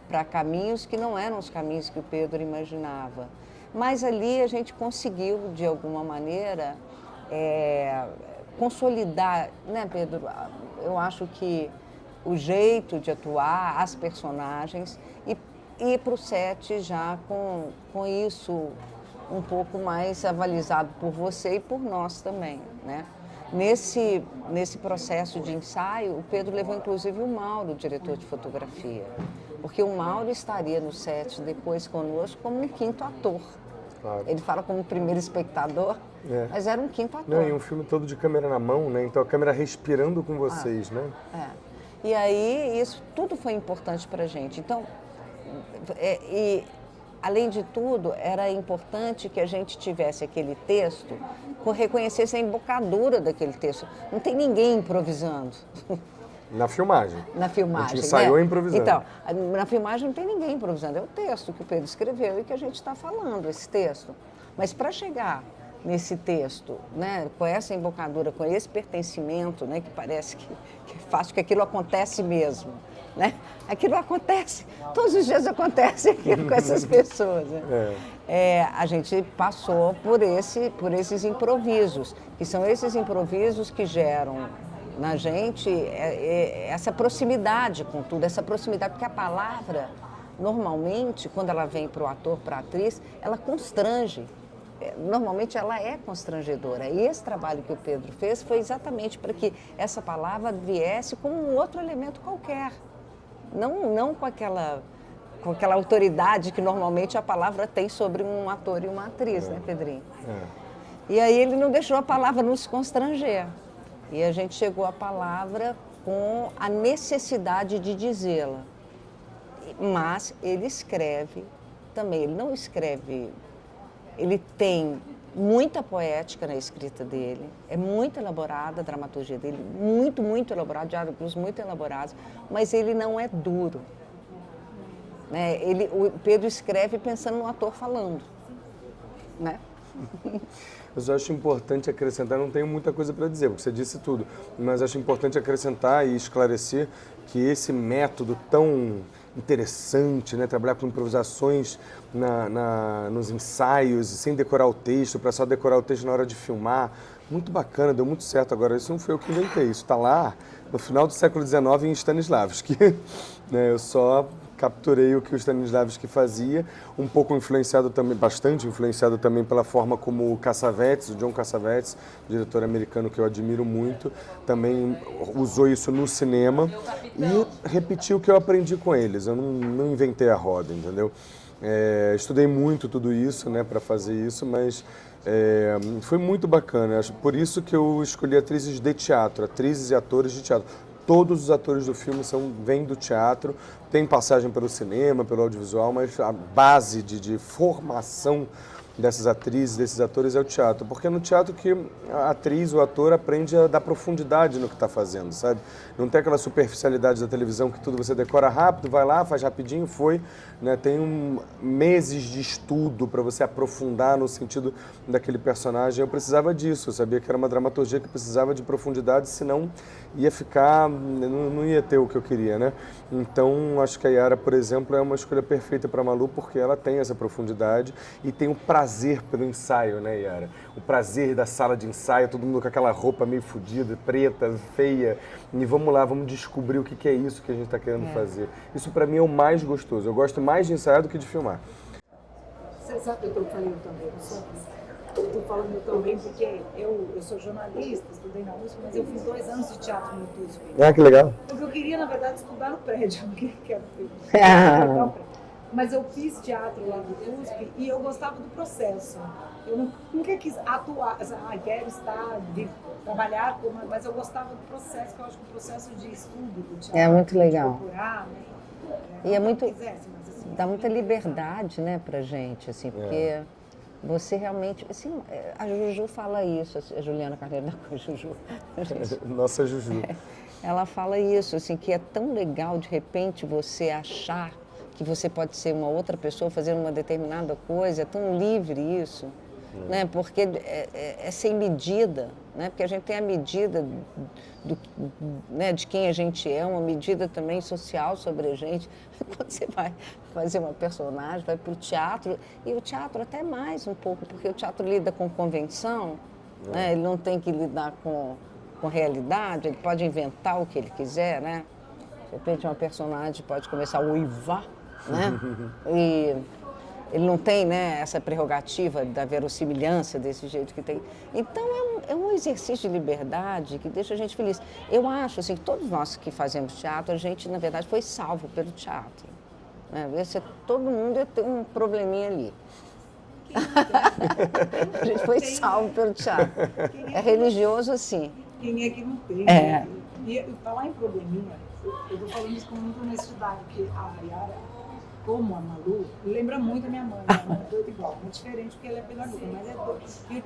para caminhos que não eram os caminhos que o Pedro imaginava. Mas ali a gente conseguiu, de alguma maneira, consolidar, né, Pedro? Eu acho que o jeito de atuar, as personagens, e ir para o set já com isso um pouco mais avalizado por você e por nós também, né? Nesse processo de ensaio, o Pedro levou inclusive o Mauro, o diretor de fotografia, porque o Mauro estaria no set depois conosco como um 5º ator. Claro. Ele fala como primeiro espectador, mas era um 5º ator. Não, e um filme todo de câmera na mão, né? Então a câmera respirando com vocês, né? E aí, isso tudo foi importante para a gente. Então, e além de tudo, era importante que a gente tivesse aquele texto, reconhecesse a embocadura daquele texto. Não tem ninguém improvisando. Na filmagem. Na filmagem, a gente ensaiou né? improvisando. Então, na filmagem não tem ninguém improvisando. É o texto que o Pedro escreveu e que a gente está falando, esse texto. Mas para chegar nesse texto, né, com essa embocadura, com esse pertencimento, né, que parece que faz com que aquilo acontece mesmo, né? Aquilo acontece, todos os dias acontece aquilo com essas pessoas, né? A gente passou por esses improvisos, que são esses improvisos que geram na gente essa proximidade com tudo, essa proximidade, porque a palavra, normalmente, quando ela vem para o ator, para a atriz, ela constrange. Normalmente ela é constrangedora. E esse trabalho que o Pedro fez foi exatamente para que essa palavra viesse como um outro elemento qualquer. Não com aquela autoridade que normalmente a palavra tem sobre um ator e uma atriz, né, Pedrinho? E aí ele não deixou a palavra nos constranger. E a gente chegou à palavra com a necessidade de dizê-la. Mas ele escreve também, ele não escreve... Ele tem muita poética na escrita dele, é muito elaborada a dramaturgia dele, muito, muito elaborada, diálogos muito elaborados, mas ele não é duro. Né? O Pedro escreve pensando no ator falando. Né? Eu só acho importante acrescentar, não tenho muita coisa para dizer, porque você disse tudo, mas acho importante acrescentar e esclarecer que esse método tão interessante, né, trabalhar com improvisações nos ensaios, sem decorar o texto, para só decorar o texto na hora de filmar, muito bacana, deu muito certo. Agora, isso não foi eu que inventei, isso está lá no final do século XIX em Stanislavski. Né, eu só capturei o que o Stanislavski fazia, um pouco influenciado também, bastante influenciado também pela forma como o Cassavetes, o John Cassavetes, diretor americano que eu admiro muito, também usou isso no cinema e repetiu o que eu aprendi com eles. Eu não inventei a roda, entendeu? Estudei muito tudo isso, né, para fazer isso, mas foi muito bacana. Acho por isso que eu escolhi atrizes de teatro, atrizes e atores de teatro. Todos os atores do filme vêm do teatro, tem passagem pelo cinema, pelo audiovisual, mas a base de formação dessas atrizes, desses atores é o teatro. Porque é no teatro que a atriz, o ator, aprende a dar profundidade no que está fazendo, sabe? Não tem aquela superficialidade da televisão que tudo você decora rápido, vai lá, faz rapidinho, foi. Né? Tem meses de estudo para você aprofundar no sentido daquele personagem. Eu precisava disso, eu sabia que era uma dramaturgia que precisava de profundidade, senão ia ficar, não ia ter o que eu queria, né? Então, acho que a Yara, por exemplo, é uma escolha perfeita para a Malu, porque ela tem essa profundidade e tem o prazer pelo ensaio, né, Yara? O prazer da sala de ensaio, todo mundo com aquela roupa meio fodida, preta, feia, e vamos lá, vamos descobrir o que é isso que a gente está querendo fazer. Isso para mim é o mais gostoso, eu gosto mais de ensaiar do que de filmar. Você sabe que eu estou falando também, eu estou falando também porque eu sou jornalista, estudei na USP, mas eu fiz 2 anos de teatro no USP. Ah, que legal. Porque eu queria, na verdade, estudar no prédio, mas eu fiz teatro lá no USP e eu gostava do processo. Eu nunca quis atuar, quero trabalhar, mas eu gostava do processo, que eu acho que o processo de estudo do teatro. É muito legal. Procurar, né? E é muito, quisesse, mas, assim, dá muita liberdade, né, pra gente, assim, porque você realmente, assim, a Juju fala isso, a Juliana Carneiro da Cruz, Juju. Nossa Juju. Ela fala isso, assim, que é tão legal, de repente, você achar que você pode ser uma outra pessoa fazendo uma determinada coisa, é tão livre isso, né? Porque é sem medida, né? Porque a gente tem a medida né, de quem a gente é, uma medida também social sobre a gente. Quando você vai fazer uma personagem, vai para o teatro, e o teatro até mais um pouco, porque o teatro lida com convenção, né? Ele não tem que lidar com realidade, ele pode inventar o que ele quiser, né? De repente uma personagem pode começar a uivar, né? E ele não tem, né, essa prerrogativa da verossimilhança desse jeito que tem. Então é um exercício de liberdade que deixa a gente feliz. Eu acho assim, que todos nós que fazemos teatro, a gente, na verdade, foi salvo pelo teatro. Né? Todo mundo ia ter um probleminha ali. A gente foi salvo pelo teatro. É religioso, assim. Quem é que não tem? E falar em probleminha, eu tô falando isso com muita honestidade, porque a Yara, como a Malu, lembra muito a minha mãe. Minha mãe é doida igual, muito diferente porque ela é pedagoga, mas é doida. E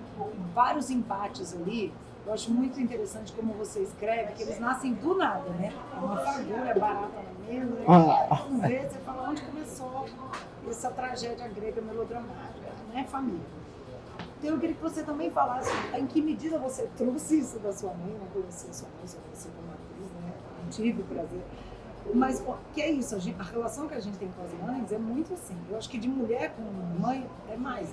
vários empates ali, eu acho muito interessante como você escreve, que eles nascem do nada, né? É uma fagulha barata na mesa, quando vê, você fala onde começou essa tragédia grega melodramática, né? Família. Então eu queria que você também falasse em que medida você trouxe isso da sua mãe, não conhecia sua mãe, só conhecia como atriz, né? Não tive o prazer. Mas que é isso, a relação que a gente tem com as mães é muito assim. Eu acho que de mulher com mãe é mais,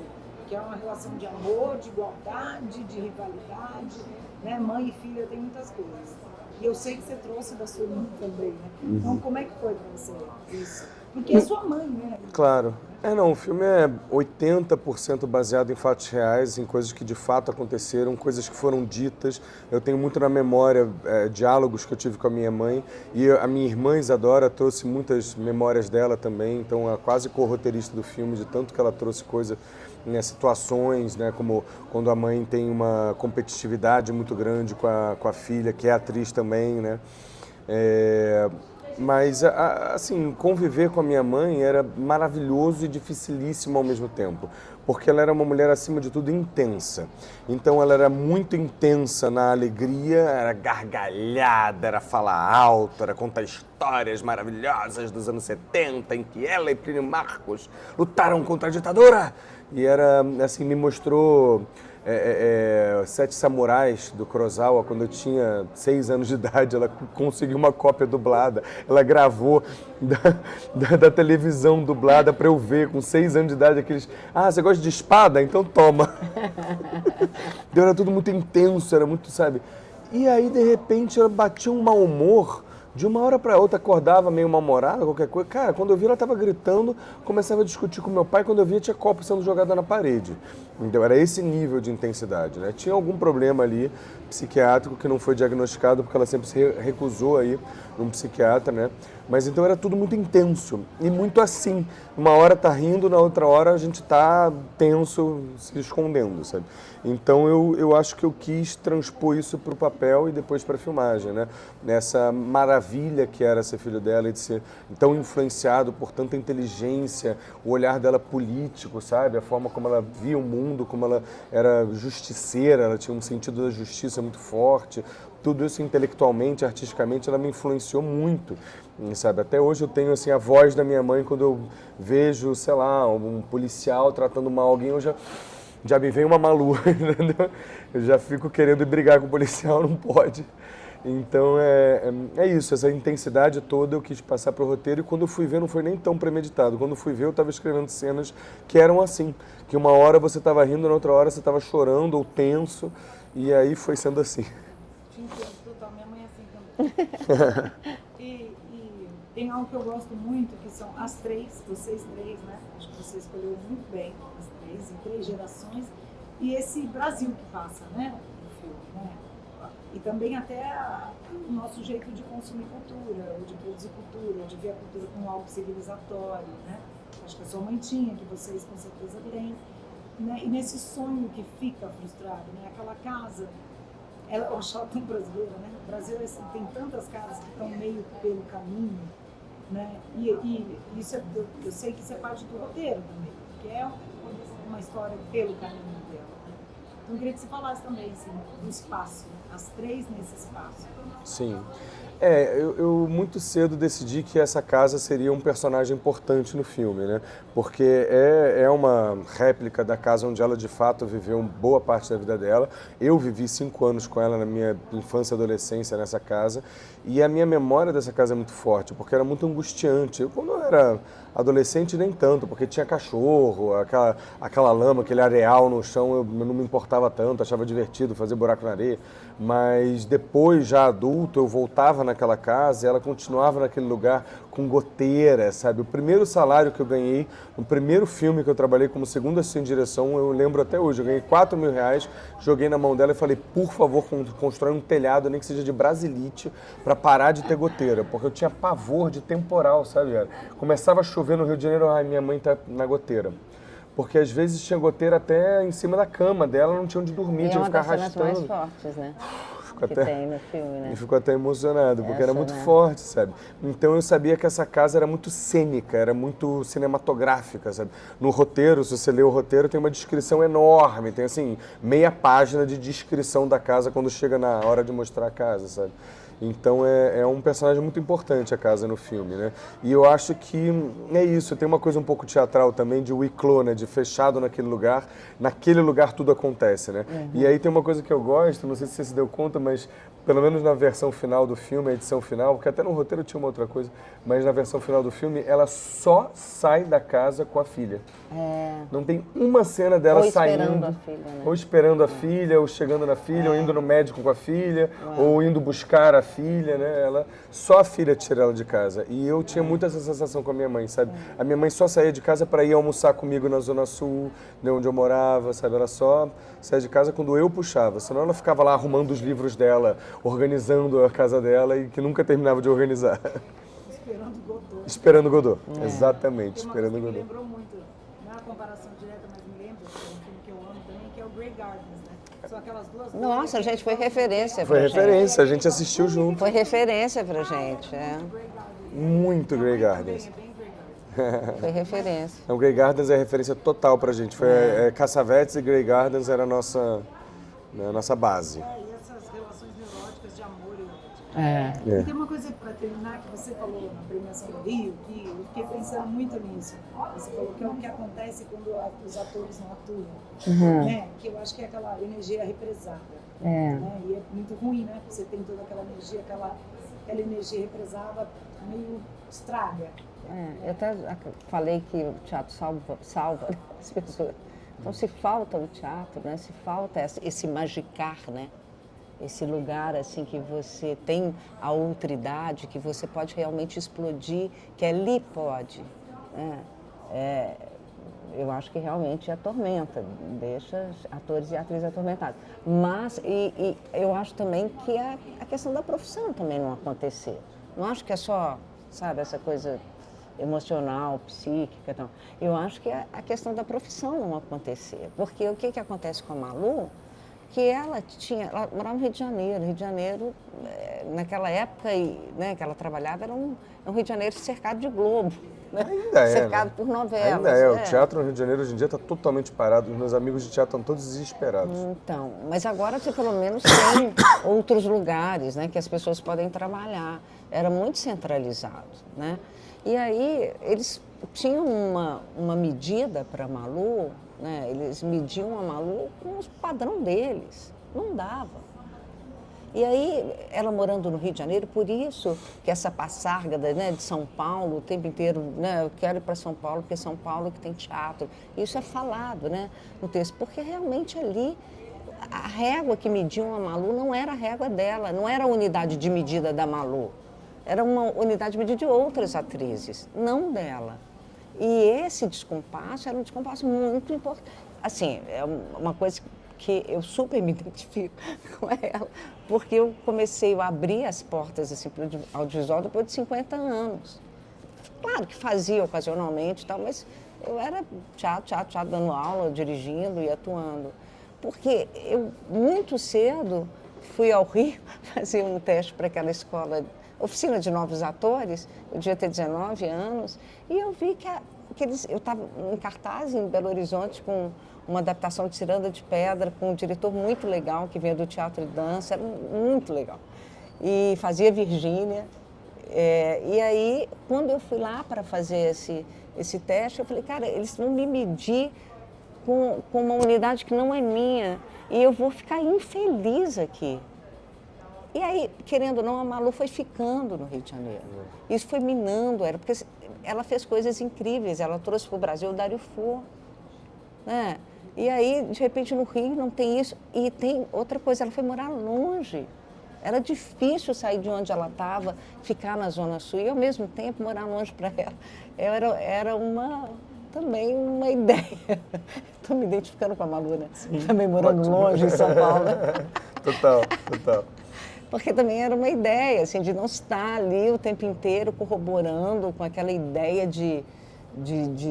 que é uma relação de amor, de igualdade, de rivalidade, né? Mãe e filha tem muitas coisas. E eu sei que você trouxe da sua mãe também, né? Então como é que foi pra você isso? Porque é sua mãe, né? Claro. Não, o filme é 80% baseado em fatos reais, em coisas que de fato aconteceram, coisas que foram ditas. Eu tenho muito na memória diálogos que eu tive com a minha mãe, e a minha irmã Isadora trouxe muitas memórias dela também, então é quase co-roteirista do filme, de tanto que ela trouxe coisa, né, situações, né, como quando a mãe tem uma competitividade muito grande com a filha, que é atriz também, né? Mas, assim, conviver com a minha mãe era maravilhoso e dificilíssimo ao mesmo tempo, porque ela era uma mulher, acima de tudo, intensa. Então, ela era muito intensa na alegria, era gargalhada, era falar alto, era contar histórias maravilhosas dos anos 70, em que ela e Plínio Marcos lutaram contra a ditadura. E era, assim, me mostrou... Sete Samurais, do Kurosawa, quando eu tinha 6 anos de idade, ela conseguiu uma cópia dublada, ela gravou da televisão dublada para eu ver, com 6 anos de idade, aqueles, você gosta de espada? Então toma. Então, era tudo muito intenso, era muito, sabe? E aí, de repente, ela batia um mau humor, de uma hora para outra, acordava meio mal-humorada, qualquer coisa. Cara, quando eu vi, ela estava gritando, começava a discutir com meu pai, quando eu via, tinha copo sendo jogado na parede. Então, era esse nível de intensidade, né? Tinha algum problema ali, psiquiátrico, que não foi diagnosticado, porque ela sempre se recusou a ir num psiquiatra, né? Mas então era tudo muito intenso e muito assim. Uma hora tá rindo, na outra hora a gente tá tenso, se escondendo, sabe? Então eu acho que eu quis transpor isso para o papel e depois para a filmagem, né? Nessa maravilha que era ser filho dela e de ser tão influenciado por tanta inteligência, o olhar dela político, sabe? A forma como ela via o mundo, como ela era justiceira, ela tinha um sentido da justiça muito forte. Tudo isso intelectualmente, artisticamente, ela me influenciou muito, sabe? Até hoje eu tenho, assim, a voz da minha mãe quando eu vejo, sei lá, um policial tratando mal alguém, eu já me vem uma Malu, entendeu? Eu já fico querendo brigar com o policial, não pode. Então é isso, essa intensidade toda eu quis passar para o roteiro, e quando eu fui ver não foi nem tão premeditado. Quando eu fui ver eu estava escrevendo cenas que eram assim, que uma hora você estava rindo, na outra hora você estava chorando ou tenso, e aí foi sendo assim. Minha mãe é assim também. E tem algo que eu gosto muito, que são as três, vocês três, né? Acho que você escolheu muito bem as três, em 3 gerações, e esse Brasil que passa, né? No filme, né? E também até o nosso jeito de consumir cultura, ou de produzir cultura, ou de ver a cultura como algo civilizatório, né? Acho que a sua mãe tinha, que vocês com certeza têm, né? E nesse sonho que fica frustrado, né? Aquela casa, eu acho ela tão brasileira, né? O Brasil tem tantas casas que estão meio pelo caminho, né? E isso eu sei que isso é parte do roteiro também, que é uma história pelo caminho dela, né? Então eu queria que você falasse também, assim, do espaço, as 3 nesse espaço. Sim. Eu muito cedo decidi que essa casa seria um personagem importante no filme, né? Porque é uma réplica da casa onde ela de fato viveu boa parte da vida dela. Eu vivi 5 anos com ela na minha infância e adolescência nessa casa, e a minha memória dessa casa é muito forte, porque era muito angustiante. Quando eu era adolescente, nem tanto, porque tinha cachorro, aquela lama, aquele areal no chão, eu não me importava tanto, achava divertido fazer buraco na areia. Mas depois, já adulto, eu voltava naquela casa e ela continuava naquele lugar com goteira, sabe? O primeiro salário que eu ganhei, no primeiro filme que eu trabalhei como segundo assistente de direção, eu lembro até hoje, eu ganhei R$4.000, joguei na mão dela e falei, por favor, constrói um telhado, nem que seja de brasilite, para parar de ter goteira, porque eu tinha pavor de temporal, sabe? Começava a chover no Rio de Janeiro, minha mãe tá na goteira. Porque às vezes tinha goteira até em cima da cama dela, não tinha onde dormir, tinha que ficar arrastando. É uma das cenas mais fortes, né? ficou que até, tem no filme, né? e ficou até emocionado, porque Essa, era muito né? forte, sabe? Então eu sabia que essa casa era muito cênica, era muito cinematográfica, sabe? No roteiro, se você ler o roteiro, tem uma descrição enorme, tem assim, meia página de descrição da casa quando chega na hora de mostrar a casa, sabe? Então é um personagem muito importante a casa no filme, né? E eu acho que é isso, tem uma coisa um pouco teatral também, de huis-clos, né? De fechado naquele lugar tudo acontece, né? E aí tem uma coisa que eu gosto, não sei se você se deu conta, mas pelo menos na versão final do filme, a edição final, porque até no roteiro tinha uma outra coisa, mas na versão final do filme, ela só sai da casa com a filha. Não tem uma cena dela Ou esperando saindo, a filha, né? ou esperando a filha, ou chegando na filha, ou indo no médico com a filha, ou indo buscar a filha, né? Só a filha tira ela de casa. E eu tinha muita essa sensação com a minha mãe, sabe? A minha mãe só saía de casa para ir almoçar comigo na Zona Sul, né, onde eu morava, sabe? Ela só saía de casa quando eu puxava, senão ela ficava lá arrumando os livros dela, organizando a casa dela e que nunca terminava de organizar. Esperando Godot. Esperando Godot, exatamente, esperando Godot. Me Godot. lembrou muito, não é uma comparação direta, mas me lembra, que é um filme que eu amo também, que é o Grey Gardens, né? São aquelas duas... Nossa, gente, foi referência Foi pra gente. referência, a gente assistiu junto. Foi referência pra gente, Muito Grey Gardens. Foi referência. O Grey Gardens é referência total pra gente. Foi Cassavetes e Grey Gardens era a nossa base. E essas relações neuróticas de amor e ódio. E tem uma coisa para terminar que você falou na premiação do Rio, que eu fiquei pensando muito nisso. Você falou que é o que acontece quando os atores não atuam, né? Que eu acho que é aquela energia represada. Né? E é muito ruim, né? Você tem toda aquela energia, aquela energia represada meio estraga. Eu até falei que o teatro salva as pessoas. Então, se falta o teatro, né? Se falta esse magicar, né? Esse lugar assim que você tem a outridade, que você pode realmente explodir, que ali pode. Né? Eu acho que realmente atormenta, deixa atores e atrizes atormentados. Mas eu acho também que a questão da profissão também não acontecer. Não acho que é só, sabe, essa coisa emocional, psíquica. Então. Eu acho que é a questão da profissão não acontecer. Porque o que acontece com a Malu? Que ela morava no Rio de Janeiro. Rio de Janeiro, naquela época né, que ela trabalhava, era um Rio de Janeiro cercado de Globo. Né? Ainda cercado né? por novelas. Ainda é. O teatro no Rio de Janeiro hoje em dia está totalmente parado. Os meus amigos de teatro estão todos desesperados. Então, mas agora você pelo menos tem outros lugares, né, que as pessoas podem trabalhar. Era muito centralizado, né? E aí eles tinham uma medida para a Malu, né? Eles mediam a Malu com o padrão deles. Não dava. E aí, ela morando no Rio de Janeiro, por isso que essa passarga né, de São Paulo, o tempo inteiro, né, eu quero ir para São Paulo, porque São Paulo que tem teatro. Isso é falado, né, no texto, porque realmente ali a régua que mediam a Malu não era a régua dela, não era a unidade de medida da Malu. Era uma unidade de medida de outras atrizes, não dela. E esse descompasso era um descompasso muito importante. Assim, é uma coisa que eu super me identifico com ela, porque eu comecei a abrir as portas assim, para o audiovisual depois de 50 anos. Claro que fazia ocasionalmente, tal, mas eu era teatro, dando aula, dirigindo e atuando. Porque eu, muito cedo, fui ao Rio fazer um teste para aquela escola, oficina de novos atores, eu devia ter 19 anos, e eu vi que eu estava em cartaz em Belo Horizonte com uma adaptação de Ciranda de Pedra, com um diretor muito legal, que vinha do teatro e dança, era muito legal. E fazia Virgínia. E aí, quando eu fui lá para fazer esse teste, eu falei, cara, eles vão me medir com uma unidade que não é minha, e eu vou ficar infeliz aqui. E aí, querendo ou não, a Malu foi ficando no Rio de Janeiro. Isso foi minando ela, porque ela fez coisas incríveis. Ela trouxe para o Brasil o Dario Fo, né? E aí, de repente, no Rio não tem isso. E tem outra coisa, ela foi morar longe. Era difícil sair de onde ela estava, ficar na Zona Sul e, ao mesmo tempo, morar longe para ela. Era também uma ideia. Estou me identificando com a Malu, né? Também morando longe em São Paulo. Total. Porque também era uma ideia, assim, de não estar ali o tempo inteiro corroborando com aquela ideia de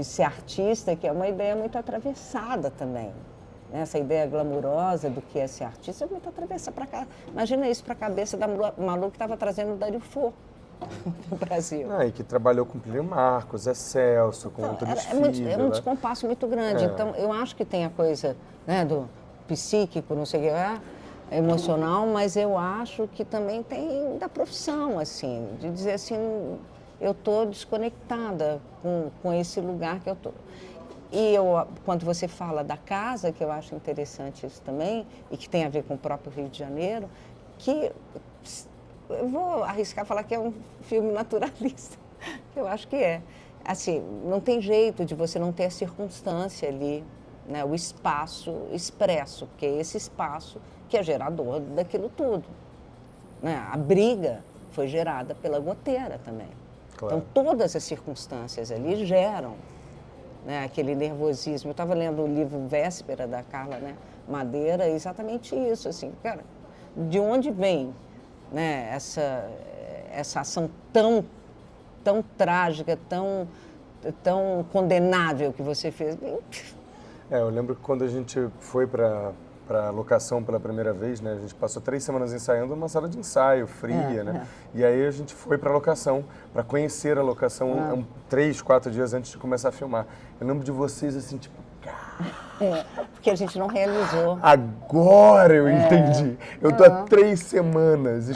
ser artista, que é uma ideia muito atravessada também, né, essa ideia glamurosa do que é ser artista, muito atravessa para cá. Imagina isso para a cabeça da Malu que estava trazendo o Darifô no Brasil. E que trabalhou com Plínio Marcos, Zé Celso, com Antônio Filho. É um descompasso muito grande. Então, eu acho que tem a coisa, né, do psíquico, não sei o que, emocional, mas eu acho que também tem da profissão, assim, de dizer assim, eu estou desconectada com esse lugar que eu estou. E quando você fala da casa, que eu acho interessante isso também, e que tem a ver com o próprio Rio de Janeiro, que eu vou arriscar falar que é um filme naturalista, eu acho que é. Assim, não tem jeito de você não ter a circunstância ali, né, o espaço expresso, que é esse espaço que é gerador daquilo tudo. Né? A briga foi gerada pela goteira também. Claro. Então, todas as circunstâncias ali geram, né, aquele nervosismo. Eu estava lendo o livro Véspera, da Carla, né, Madeira, exatamente isso. Assim, cara, de onde vem, né, essa ação tão trágica, tão condenável que você fez? Eu lembro que quando a gente foi para a locação pela primeira vez, né, a gente passou 3 semanas ensaiando numa sala de ensaio fria, né? E aí a gente foi para a locação, para conhecer a locação 3, 4 dias antes de começar a filmar. Eu lembro de vocês assim, tipo, porque a gente não realizou. Agora eu entendi. Eu tô há 3 semanas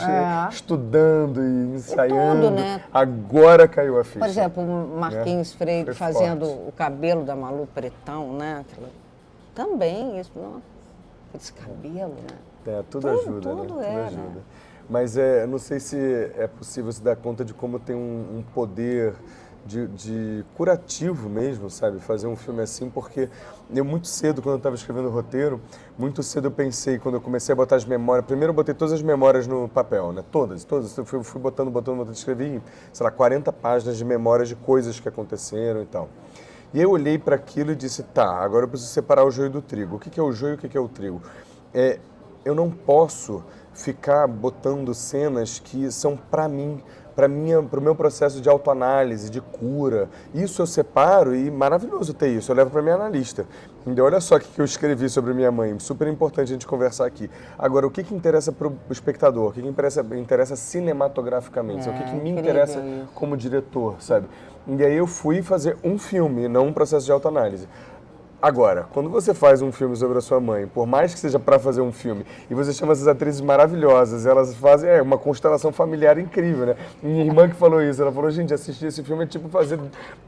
estudando e ensaiando. Tudo, né? Agora caiu a ficha. Por exemplo, o Marquinhos Freire fazendo o cabelo da Malu pretão, né? Também isso, esse cabelo, né? Tudo ajuda, né? Tudo ajuda. Né? Mas não sei se é possível se dar conta de como tem um poder de curativo mesmo, sabe? Fazer um filme assim, porque eu muito cedo, quando eu estava escrevendo o roteiro, muito cedo eu pensei, quando eu comecei a botar as memórias, primeiro eu botei todas as memórias no papel, né? Todas. Eu fui botando, escrevi, sei lá, 40 páginas de memórias de coisas que aconteceram e tal. E eu olhei para aquilo e disse, agora eu preciso separar o joio do trigo. O que é o joio e o que é o trigo? Eu não posso ficar botando cenas que são para mim, para o meu processo de autoanálise, de cura. Isso eu separo e maravilhoso ter isso, eu levo para minha analista. Então, olha só o que eu escrevi sobre minha mãe, super importante a gente conversar aqui. Agora, o que interessa para o espectador? O que interessa cinematograficamente? O que me interessa como diretor, sabe? E aí eu fui fazer um filme, não um processo de autoanálise. Agora, quando você faz um filme sobre a sua mãe, por mais que seja para fazer um filme, e você chama essas atrizes maravilhosas, elas fazem uma constelação familiar incrível, né? Minha irmã que falou isso, ela falou, gente, assistir esse filme é tipo fazer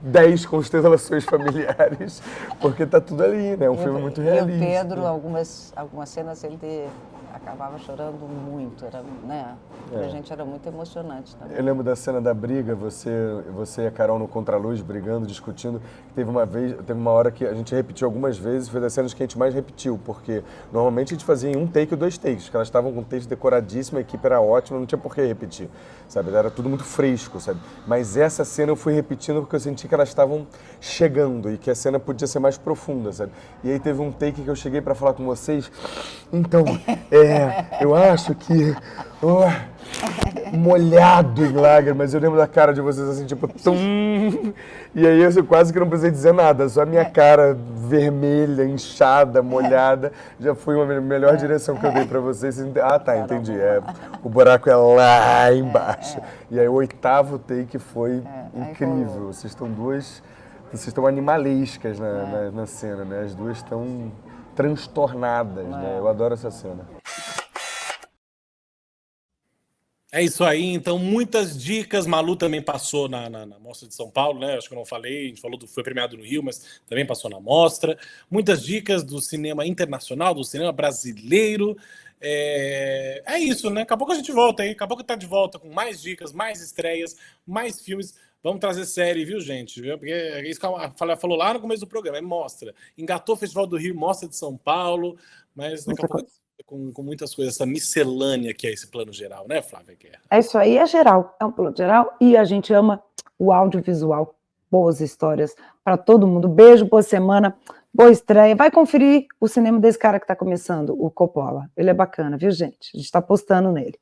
10 constelações familiares, porque tá tudo ali, né? É um filme muito realista. E o Pedro, algumas cenas, ele acabava chorando muito, né? Pra gente era muito emocionante também. Eu lembro da cena da briga, você e a Carol no contraluz, brigando, discutindo. Teve uma hora que a gente repetiu algumas vezes, foi das cenas que a gente mais repetiu, porque normalmente a gente fazia em 1 take ou 2 takes, porque elas estavam com um texto decoradíssimo, a equipe era ótima, não tinha por que repetir, sabe? Era tudo muito fresco, sabe? Mas essa cena eu fui repetindo porque eu senti que elas estavam chegando e que a cena podia ser mais profunda, sabe? E aí teve um take que eu cheguei para falar com vocês, então, eu acho que... molhado em lágrimas, eu lembro da cara de vocês assim, tipo, tum, e aí eu quase que não precisei dizer nada, só a minha cara vermelha, inchada, molhada, já foi uma melhor direção que eu dei pra vocês. Entendi, o buraco é lá embaixo. E aí o 8º take foi incrível, vocês estão animalescas na cena, né, as duas estão transtornadas, né, eu adoro essa cena. É isso aí, então muitas dicas. Malu também passou na Mostra de São Paulo, né? Acho que eu não falei, a gente falou foi premiado no Rio, mas também passou na Mostra. Muitas dicas do cinema internacional, do cinema brasileiro. É isso, né? Daqui a pouco a gente volta aí, daqui a pouco tá de volta com mais dicas, mais estreias, mais filmes. Vamos trazer série, viu, gente? Porque é isso que ela falou lá no começo do programa, Mostra. Engatou o Festival do Rio, Mostra de São Paulo, mas daqui a pouco... Com muitas coisas, essa miscelânea que é esse plano geral, né, Flávia Guerra? É isso aí, é geral, é um plano geral e a gente ama o audiovisual, boas histórias para todo mundo. Beijo, boa semana, boa estreia. Vai conferir o cinema desse cara que está começando, o Coppola. Ele é bacana, viu, gente? A gente está postando nele.